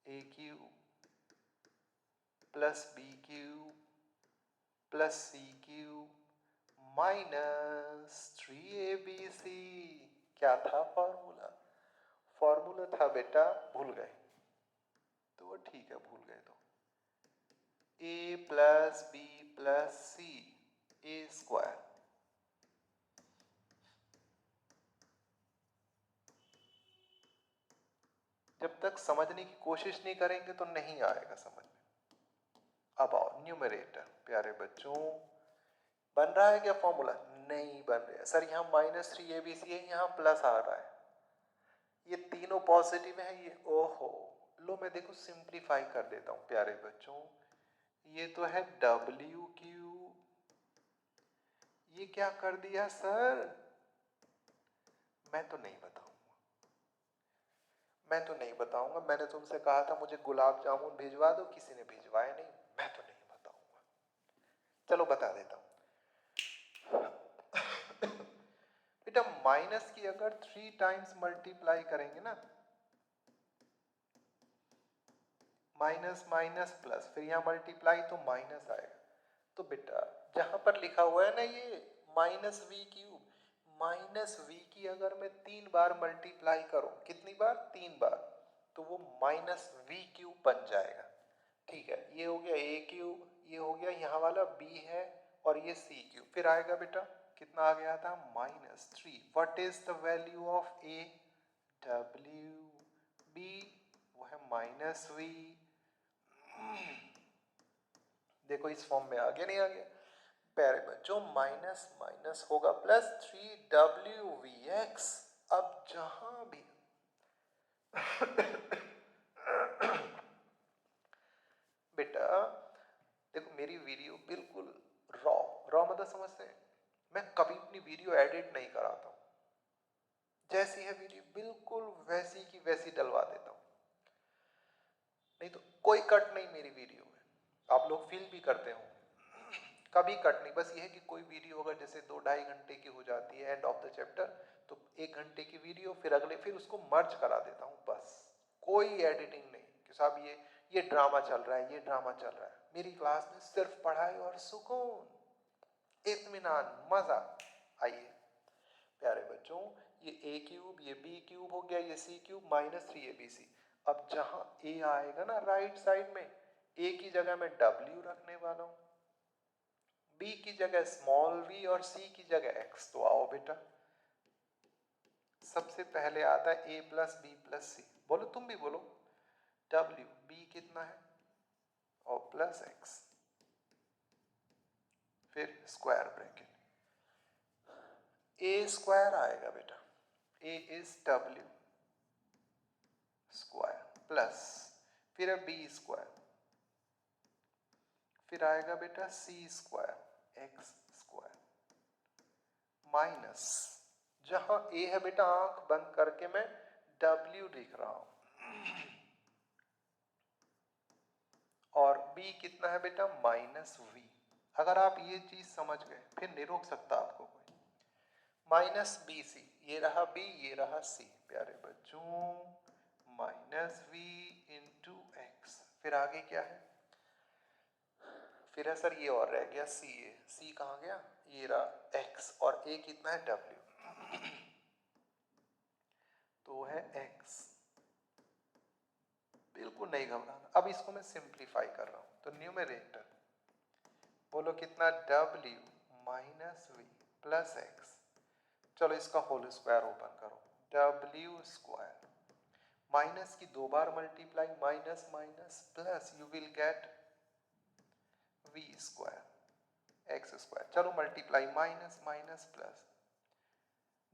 Speaker 1: a cube plus b cube plus c cube minus 3abc। क्या था फॉर्मूला? फॉर्मूला था बेटा, भूल गए तो वो ठीक है, भूल गए तो a plus b plus c a square. जब तक समझने की कोशिश नहीं करेंगे तो नहीं आएगा समझ में। अब आओ न्यूमरेटर, प्यारे बच्चों बन रहा है क्या फॉर्मूला? नहीं बन रहा है सर, यहाँ माइनस 3abc है, यहाँ प्लस आ रहा है, ये तीनों पॉजिटिव है ये। ओहो, लो मैं देखो सिंप्लीफाई कर देता हूं प्यारे बच्चों। ये तो है w क्यूब, ये क्या कर दिया सर? मैं तो नहीं बताऊंगा, मैं तो नहीं बताऊंगा। मैंने तुमसे कहा था मुझे गुलाब जामुन भिजवा दो, किसी ने भिजवाया नहीं, मैं तो नहीं बताऊंगा। चलो बता देता हूं बेटा, माइनस की अगर 3 टाइम्स मल्टीप्लाई करेंगे ना, माइनस माइनस प्लस, फिर यहाँ मल्टीप्लाई तो माइनस आएगा। तो बेटा जहां पर लिखा हुआ है ना ये minus V cube, minus V की अगर मैं 3 बार मल्टीप्लाई करूं, कितनी बार? 3 बार, तो वो माइनस वी क्यूब बन जाएगा। ठीक है, ये हो गया ए क्यूब, ये हो गया यहाँ वाला बी है, और ये सी क्यूब। फिर आएगा बेटा, कितना आ गया था? Minus 3। What is the value of A? W. B वो है माइनस वी। देखो इस फॉर्म में आ गया, नहीं आ गया? प्यारे बच्चों माइनस माइनस होगा प्लस 3wvx। अब जहां भी बेटा देखो मेरी वीडियो बिल्कुल रॉ, रॉ मतलब समझते हैं, मैं कभी अपनी वीडियो एडिट नहीं कराता हूं, जैसी है वीडियो बिल्कुल वैसी की वैसी डलवा देता हूं, नहीं तो कोई कट नहीं मेरी वीडियो में। आप लोग फील भी करते हो, कभी कट नहीं। बस ये है कि कोई वीडियो अगर जैसे 2-2.5 घंटे की हो जाती है एंड ऑफ द चैप्टर, तो 1 घंटे की वीडियो, फिर अगले फिर उसको मर्ज करा देता हूँ, बस कोई एडिटिंग नहीं कि साहब ये ड्रामा चल रहा है, ये ड्रामा चल रहा है। मेरी क्लास में सिर्फ पढ़ाई और सुकून, इत्मीनान, मजा। आइए प्यारे बच्चों, ये a क्यूब, ये b क्यूब हो गया, ये c क्यूब माइनस 3abc। अब जहां a आएगा ना राइट साइड में, a की जगह मैं w रखने वाला हूं, b की जगह स्मॉल v और c की जगह x। तो आओ बेटा, सबसे पहले आता है a प्लस बी प्लस सी। बोलो, तुम भी बोलो, w, b कितना है और प्लस x, फिर स्क्वायर ब्रैकेट, a स्क्वायर आएगा बेटा, a is w square plus, फिर है b स्क्वायर, फिर आएगा बेटा c square x square minus, जहां a है बेटा आंख बंद करके मैं w लिख रहा हूं, और b कितना है बेटा? Minus v। अगर आप ये चीज समझ गए फिर नहीं रोक सकता आपको कोई। माइनस बी सी, ये रहा b, ये रहा c। प्यारे बच्चों माइनस v इंटू एक्स, फिर आगे क्या है? फिर है सर ये और रह गया सी ए, सी कहाँ गया, ये रहा एक्स, और ए कितना है डब्ल्यू, तो है एक्स। बिल्कुल नहीं घबराना। अब इसको मैं सिंप्लीफाई कर रहा हूं, तो न्यूमरेटर बोलो कितना, W minus V plus X. चलो इसका होल स्क्वायर ओपन करो, डब्ल्यू स्क्वायर माइनस की 2 बार multiply, minus minus plus, you will get V square X square. चलो multiply, minus minus plus,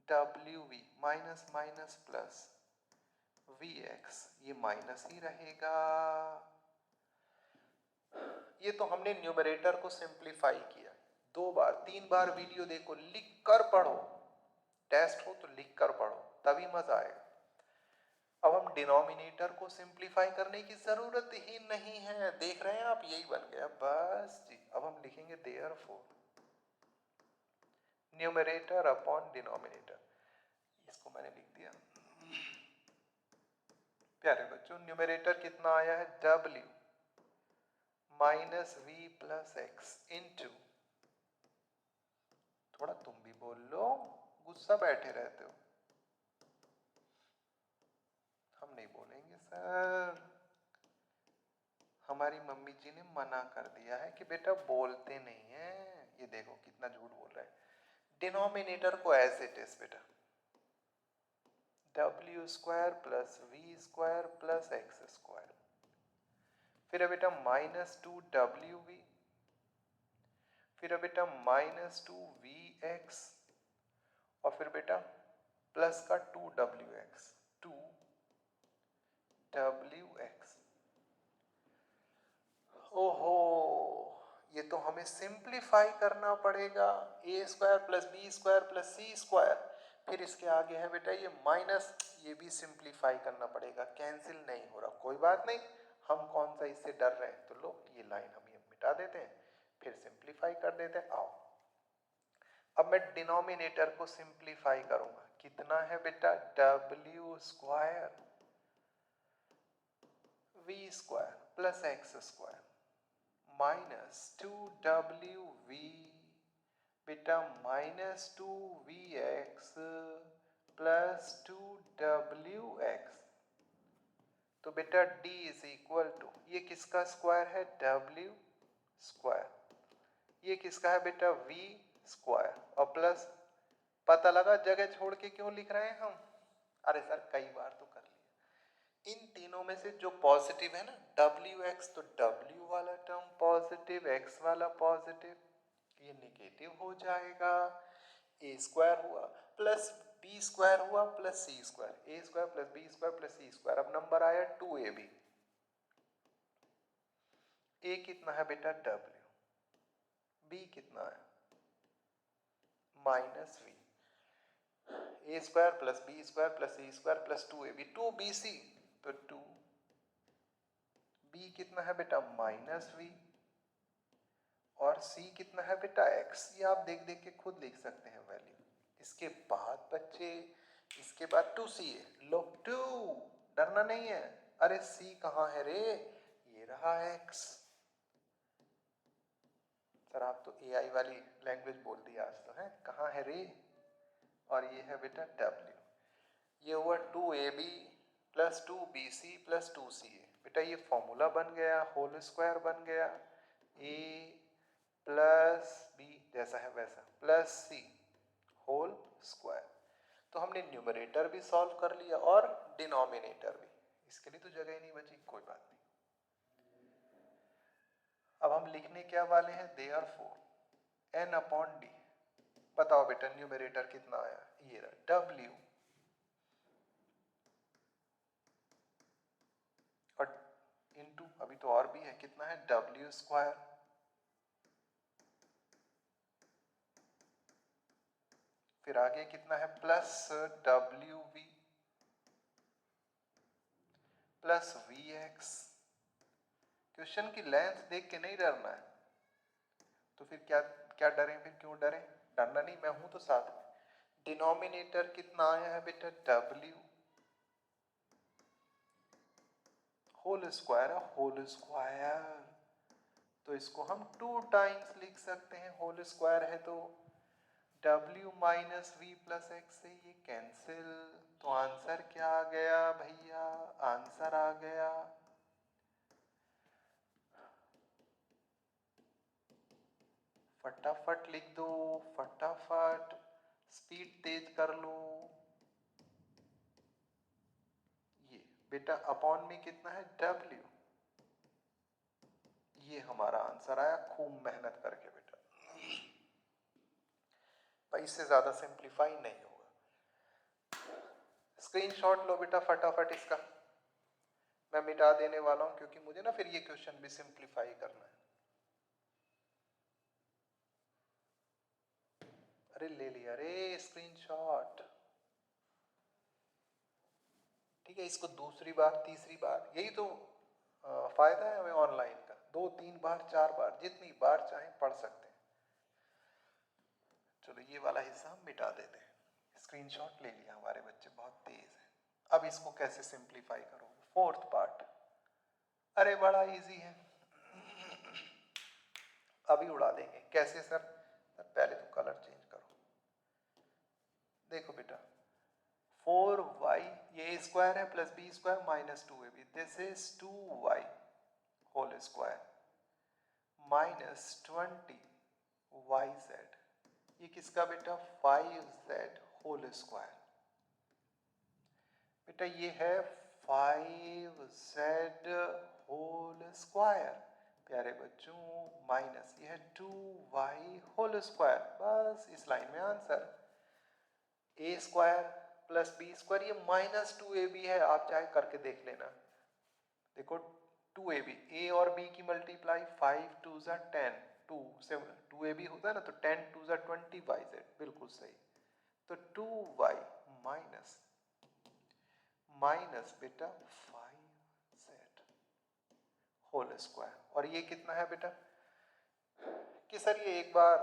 Speaker 1: W V minus minus plus V X, ये minus ही रहेगा। ये तो हमने न्यूमरेटर को सिंप्लीफाई किया। 2 बार 3 बार वीडियो देखो, लिख कर पढ़ो, टेस्ट हो तो लिख कर पढ़ो, तभी मजा आएगा। अब हम डिनोमिनेटर को सिंप्लीफाई करने की जरूरत ही नहीं है, देख रहे हैं आप, यही बन गया बस जी। अब हम लिखेंगे देयरफॉर न्यूमरेटर अपॉन डिनोमिनेटर, इसको मैंने लिख दिया। प्यारे बच्चों, न्यूमरेटर कितना आया है, W minus V plus X into, थोड़ा तुम भी बोल लो, गुस्सा बैठे रहते हो। हम नहीं बोलेंगे सर, हमारी मम्मी जी ने मना कर दिया है कि बेटा बोलते नहीं है। ये देखो कितना झूठ बोल रहा है। डिनोमिनेटर को एज इट इज बेटा, W square plus V square plus X square, फिर है बेटा माइनस 2 WV, फिर है बेटा माइनस 2VX, और फिर बेटा प्लस का 2WX, 2WX। ओहो, ये तो हमें सिंप्लीफाई करना पड़ेगा, A square plus B square plus C square, फिर इसके आगे है बेटा ये माइनस, ये भी सिंप्लीफाई करना पड़ेगा, कैंसिल नहीं हो रहा, कोई बात नहीं, हम कौन सा इससे डर रहे हैं, तो लो ये लाइन हम ये मिटा देते हैं, फिर सिंप्लीफाई कर देते हैं। आओ अब मैं डिनोमिनेटर को सिंप्लीफाई करूंगा, कितना है बेटा, W square V square plus X square minus 2WV बेटा माइनस 2VX प्लस 2WX। तो बेटा D इज इक्वल टू, ये किसका स्क्वायर है, W स्क्वायर, ये किसका है बेटा, V स्क्वायर, और प्लस, पता लगा जगह छोड़ के क्यों लिख रहे हैं हम, अरे सर कई बार तो कर लिया। इन तीनों में से जो पॉजिटिव है ना, WX, तो W वाला टर्म पॉजिटिव, X वाला पॉजिटिव, ये निगेटिव हो जाएगा। ए स्क्वायर हुआ प्लस बी स्क्वायर हुआ plus C square, A square plus B square plus C square, अब नंबर आया 2AB। ए कितना है बेटा, W, बी कितना है minus V, A square plus B square plus C square plus 2AB, 2BC, तो 2 B कितना है बेटा माइनस वी, और सी कितना है बेटा एक्स, ये आप देख देख के खुद लिख सकते हैं वैल्यू। इसके बाद बच्चे, इसके बाद 2C है, लो 2, डरना नहीं है, अरे सी कहाँ है रे, ये रहा एक्स। सर आप तो AI वाली लैंग्वेज बोल दिया आज तो, है कहाँ है रे, और ये है बेटा W, ये हुआ 2AB plus 2BC plus 2CA, बेटा ये फॉर्मूला बन गया, होल स्क्वायर बन गया, A प्लस बी जैसा है वैसा प्लस सी होल स्क्वायर। तो हमने न्यूमरेटर भी सॉल्व कर लिया और डिनोमिनेटर भी, इसके लिए तो जगह ही नहीं बची, कोई बात नहीं। अब हम लिखने क्या वाले हैं, देयरफॉर n अपॉन डी, बताओ बेटा न्यूमरेटर कितना आया, ये रहा W, और इनटू अभी तो और भी है, कितना है W स्क्वायर, फिर आगे कितना है plus WV plus VX। Question की लेंथ देख के नहीं डरना है, तो फिर क्या क्या डरें, फिर क्यों डरें, डरना नहीं, मैं हूं तो साथ में। डिनोमिनेटर कितना आया है बेटा, W होल स्क्वायर है, होल स्क्वायर, तो तो इसको हम 2 टाइम्स लिख सकते हैं, होल स्क्वायर है तो w minus V plus X से ये कैंसिल। तो आंसर क्या आ गया भैया? आंसर आ गया फटाफट लिख दो, फटाफट स्पीड तेज कर लो। ये बेटा अपॉन में कितना है? w। ये हमारा आंसर आया खूब मेहनत करके बेटा। भाई इससे ज्यादा सिंप्लीफाई नहीं होगा। स्क्रीनशॉट लो बेटा फटाफट इसका, मैं मिटा देने वाला हूं क्योंकि मुझे ना फिर ये क्वेश्चन भी सिंप्लीफाई करना है। अरे ले लिया रे स्क्रीनशॉट। ठीक है, इसको दूसरी बार तीसरी बार, यही तो फायदा है हमें ऑनलाइन का, 2 3 बार 4 बार जितनी बार चाहे पढ़ सकते हैं। चलो ये वाला हिस्सा हम मिटा देते हैं। स्क्रीनशॉट ले लिया, हमारे बच्चे बहुत तेज हैं। अब इसको कैसे सिंप्लीफाई करोगे? फोर्थ पार्ट, अरे बड़ा इजी है, अभी उड़ा देंगे। कैसे सर? पहले तो कलर चेंज करो। देखो बेटा 4y, ये स्क्वायर है plus B square minus 2ab, this is 2y whole square minus 20yz, ये किसका बेटा? 5z whole square. बेटा ये है 5z होल स्क्वायर प्यारे बच्चों, माइनस ये है 2y होल स्क्वायर। बस इस लाइन में आंसर। ए स्क्वायर प्लस बी स्क्वायर, ये माइनस 2ab है, आप चाहे करके देख लेना। देखो 2ab, ए और बी की मल्टीप्लाई 5 2 जा 10, 2 से 2ab होता है ना, तो 10 2 जा 20yz, बिल्कुल सही। तो 2y माइनस माइनस बेटा 5z होल स्क्वायर, और ये कितना है बेटा? कि सर ये एक बार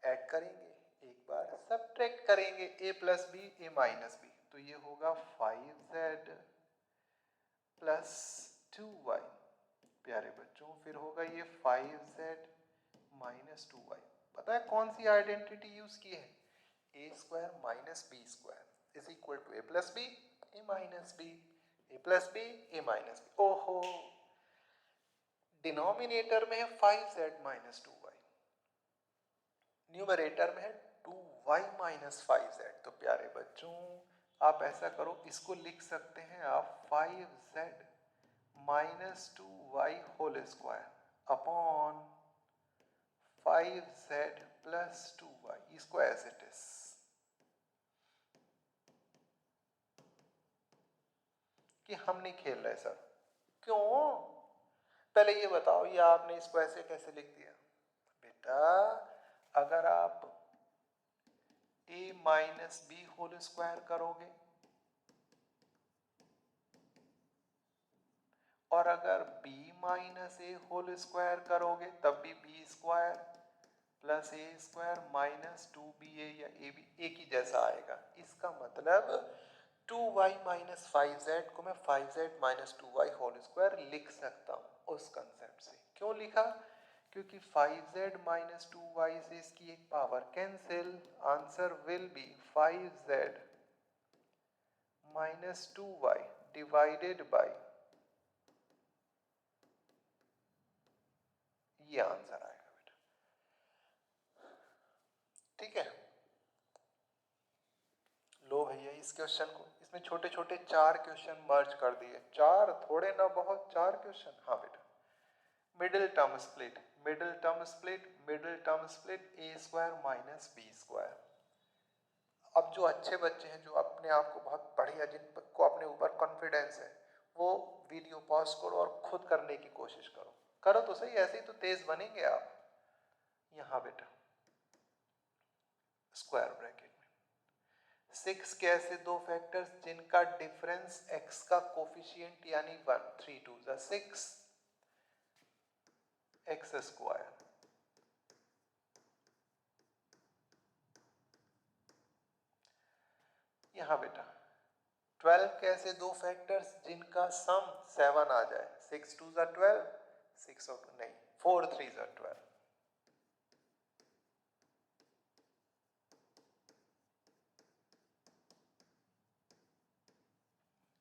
Speaker 1: ऐड करेंगे, एक बार सब्ट्रैक्ट करेंगे, a plus B A minus B, तो ये होगा 5z प्लस 2y प्यारे बच्चों, फिर होगा ये 5z माइनस 2y। पता है कौन सी आइडेंटिटी यूज की है? A square minus B square is equal to A plus B A minus B, A plus B A minus B. ओहो, डिनोमिनेटर में है 5z माइनस 2y, न्यूमरेटर में है 2y माइनस 5z। तो प्यारे बच्चों आप ऐसा करो, इसको लिख सकते हैं आप 5z minus 2y whole square upon 5z प्लस 2y, इसको एज इट इज। कि हम नहीं खेल रहे सर। क्यों? पहले ये बताओ, ये आपने इसको ऐसे कैसे लिख दिया? बेटा अगर आप a minus B whole square करोगे और अगर b minus A whole square करोगे तब भी b square plus A square minus 2ba या ab एक ही जैसा आएगा। इसका मतलब 2y माइनस 5z को मैं 5z minus 2y whole square लिख सकता हूँ उस कंसेप्ट से। क्यों लिखा? क्योंकि 5z माइनस 2y से इसकी एक power cancel, answer will be 5z minus 2y divided by, ये आंसर आएगा बेटा। ठीक है, लो भैया इस क्वेश्चन को, इसमें छोटे छोटे 4 क्वेश्चन मर्ज कर दिए, 4 थोड़े ना बहुत, 4 क्वेश्चन। हाँ बेटा, middle term split, middle term split, middle term split, A square minus B square. अब जो अच्छे बच्चे हैं, जो अपने आप को बहुत बढ़िया, जिनको अपने ऊपर कॉन्फिडेंस है, वो वीडियो पॉज करो और खुद करने की कोशिश करो। करो तो सही, ऐसे ही तो तेज बनेंगे आप। यहां बेटा स्क्वायर ब्रैकेट में 6 के ऐसे दो फैक्टर्स जिनका डिफरेंस x का कोफिशिएंट यानी 1, 3 2 जा 6 x स्क्वायर, यहां बेटा 12 के ऐसे दो फैक्टर्स जिनका सम 7 आ जाए, 6 2 जा 12, 6 और 2 नहीं, 4 3 ज़ा 12।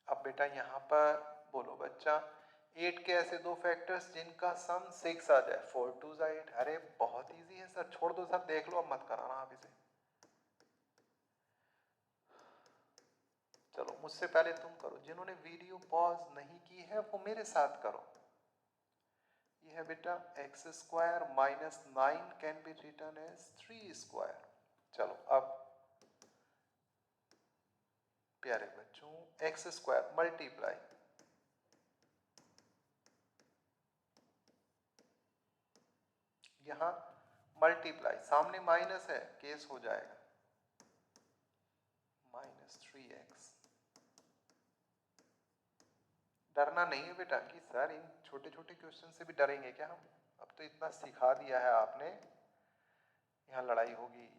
Speaker 1: अब बेटा यहाँ पर बोलो बच्चा 8 के ऐसे दो फैक्टर्स जिनका सम 6 आ जाए। 4 2 ज़ा 8। अरे बहुत इजी है सर, छोड़ दो सर, देख लो, अब मत कराना आप इसे। चलो मुझसे पहले तुम करो, जिन्होंने वीडियो पॉज नहीं की है वो मेरे साथ करो। ये है बेटा X square minus 9 can be written as 3 square. चलो अब प्यारे बच्चों एक्स स्क्वायर मल्टीप्लाई, यहां मल्टीप्लाई, सामने माइनस है, केस हो जाएगा माइनस 3x। डरना नहीं है बेटा कि सर इन छोटे छोटे क्वेश्चन से भी डरेंगे क्या हम? अब तो इतना सिखा दिया है आपने, यहाँ लड़ाई होगी।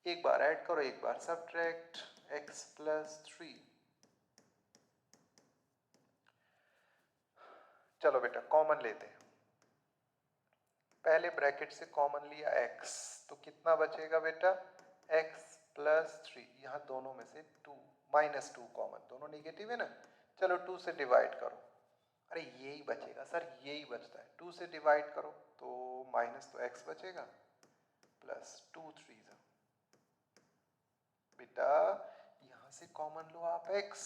Speaker 1: एक बार ऐड करो, एक बार सब्ट्रैक्ट, x प्लस 3। चलो बेटा कॉमन लेते हैं, पहले ब्रैकेट से कॉमन लिया x, तो कितना बचेगा बेटा x प्लस 3। यहाँ दोनों में से 2 माइनस 2 कॉमन, दोनों नेगेटिव है ना। चलो 2 से डिवाइड करो, अरे यही बचेगा सर, यही बचता है। 2 से डिवाइड करो तो माइनस तो x बचेगा प्लस 2 3 बेटा यहां से कॉमन लो आप x,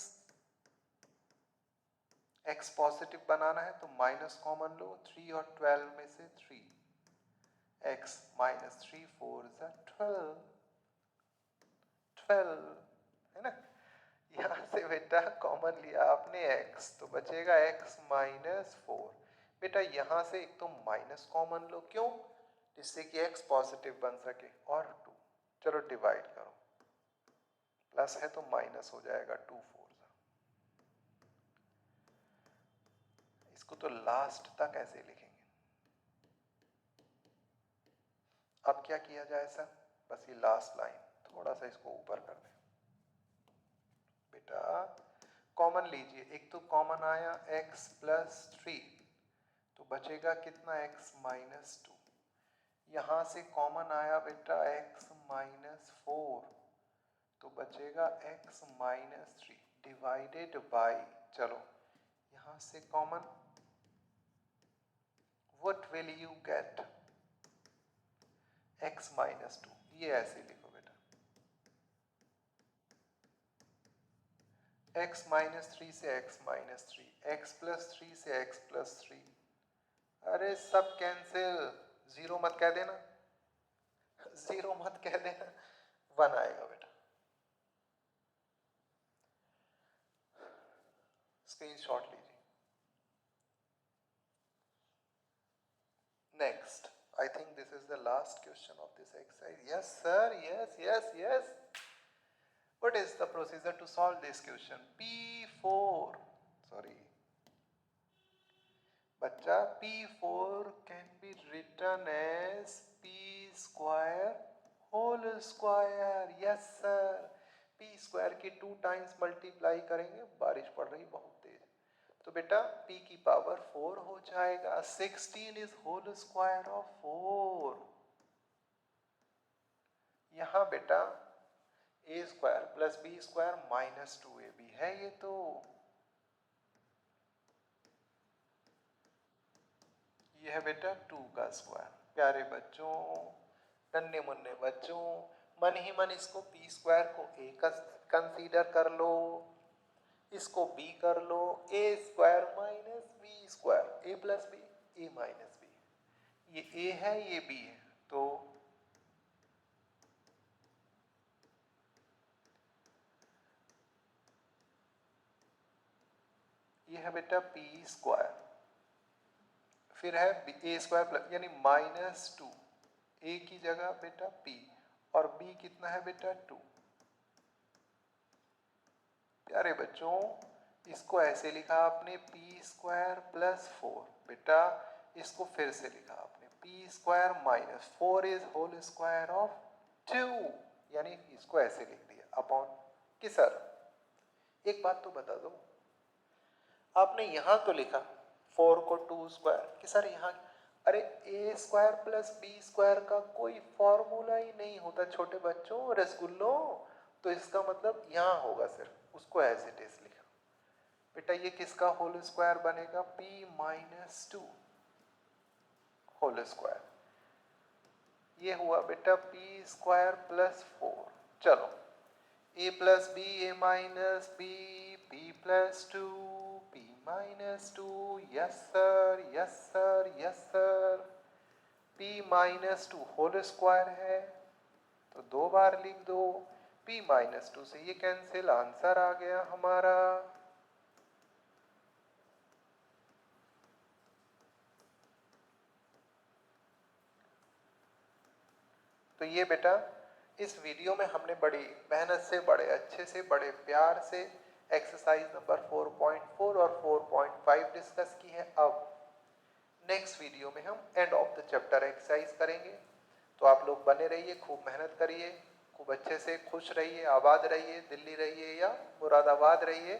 Speaker 1: x पॉजिटिव बनाना है तो माइनस कॉमन लो, 3 और 12 में से 3, x माइनस 3 4 12 12 है ना। यहां से बेटा कॉमन लिया आपने x, तो बचेगा x माइनस 4। बेटा यहां से एक तो माइनस कॉमन लो, क्यों? जिससे कि x पॉजिटिव बन सके, और 2। चलो डिवाइड करो, प्लस है तो माइनस हो जाएगा 2 4। इसको तो लास्ट तक ऐसे लिखेंगे। अब क्या किया जाए सर? बस ये लास्ट लाइन थोड़ा सा इसको ऊपर कर दें। बेटा कॉमन लीजिए, एक तो कॉमन आया x प्लस 3, तो बचेगा कितना x माइनस 2। यहां से कॉमन आया बेटा x माइनस 4, तो बचेगा x माइनस 3 डिवाइडेड बाय, चलो यहां से common, what will you get? x minus 2, ये ऐसे लिखो बेटा, x माइनस 3 से x माइनस 3, x प्लस 3 से x प्लस 3, अरे सब कैंसिल, जीरो मत कह देना, जीरो मत कह देना, 1 आएगा बेटा। स्क्रीनशॉट लीजिए। Next, I think this is the last question of this exercise. Yes sir, yes yes yes. What is the procedure to solve this question? P4, sorry बच्चा, P4 can be written as P square whole square. Yes sir, P square की 2 times multiply करेंगे, बारिश पड़ रही बहुत तेज, तो बेटा P की पावर 4 हो जाएगा। 16 is whole square of 4। यहाँ बेटा a square plus B square minus 2ab है, ये तो ये है बेटा 2 का स्क्वायर। प्यारे बच्चों, नन्हे मुन्ने बच्चों, मन ही मन इसको p स्क्वायर को a का कंसीडर कर लो, इसको b कर लो, a square minus b square, a plus B a minus B, ये a है ये b है, तो ये है बेटा p स्क्वायर, फिर है a स्क्वायर प्लस यानी माइनस 2, a की जगह बेटा p, और b कितना है बेटा 2। प्यारे बच्चों इसको ऐसे लिखा आपने p स्क्वायर प्लस 4, बेटा इसको फिर से लिखा आपने p square minus 4 is whole square of 2, यानी इसको ऐसे लिख दिया अपॉन कि सर एक बात तो बता दो, आपने यहाँ तो लिखा 4 को 2 स्क्वायर कि सर यहाँ, अरे ए स्क्वायर प्लस बी स्क्वायर का कोई फॉर्मूला ही नहीं होता छोटे बच्चों, रसगुल्लो। तो इसका मतलब यहाँ होगा सिर्फ, उसको एज इट इज लिखा। बेटा ये किसका होल स्क्वायर बनेगा, p माइनस 2 होल स्क्वायर। ये हुआ बेटा p स्क्वायर प्लस 4। चलो a plus B, A minus B, p plus 2, p minus 2, yes sir yes sir yes sir. p minus 2 whole square है तो 2 बार लिख दो, p माइनस 2 से ये कैंसिल, आंसर आ गया हमारा। तो ये बेटा इस वीडियो में हमने बड़ी मेहनत से, बड़े अच्छे से, बड़े प्यार से एक्सरसाइज नंबर 4.4 और 4.5 डिस्कस की है। अब नेक्स्ट वीडियो में हम end of the chapter exercise करेंगे। तो आप लोग बने रहिए, खूब मेहनत करिए, खूब अच्छे से खुश रहिए, आबाद रहिए, दिल्ली रहिए या मुरादाबाद रहिए,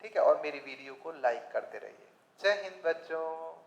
Speaker 1: ठीक है। और मेरी वीडियो को लाइक करते रहिए। जय हिंद बच्चों।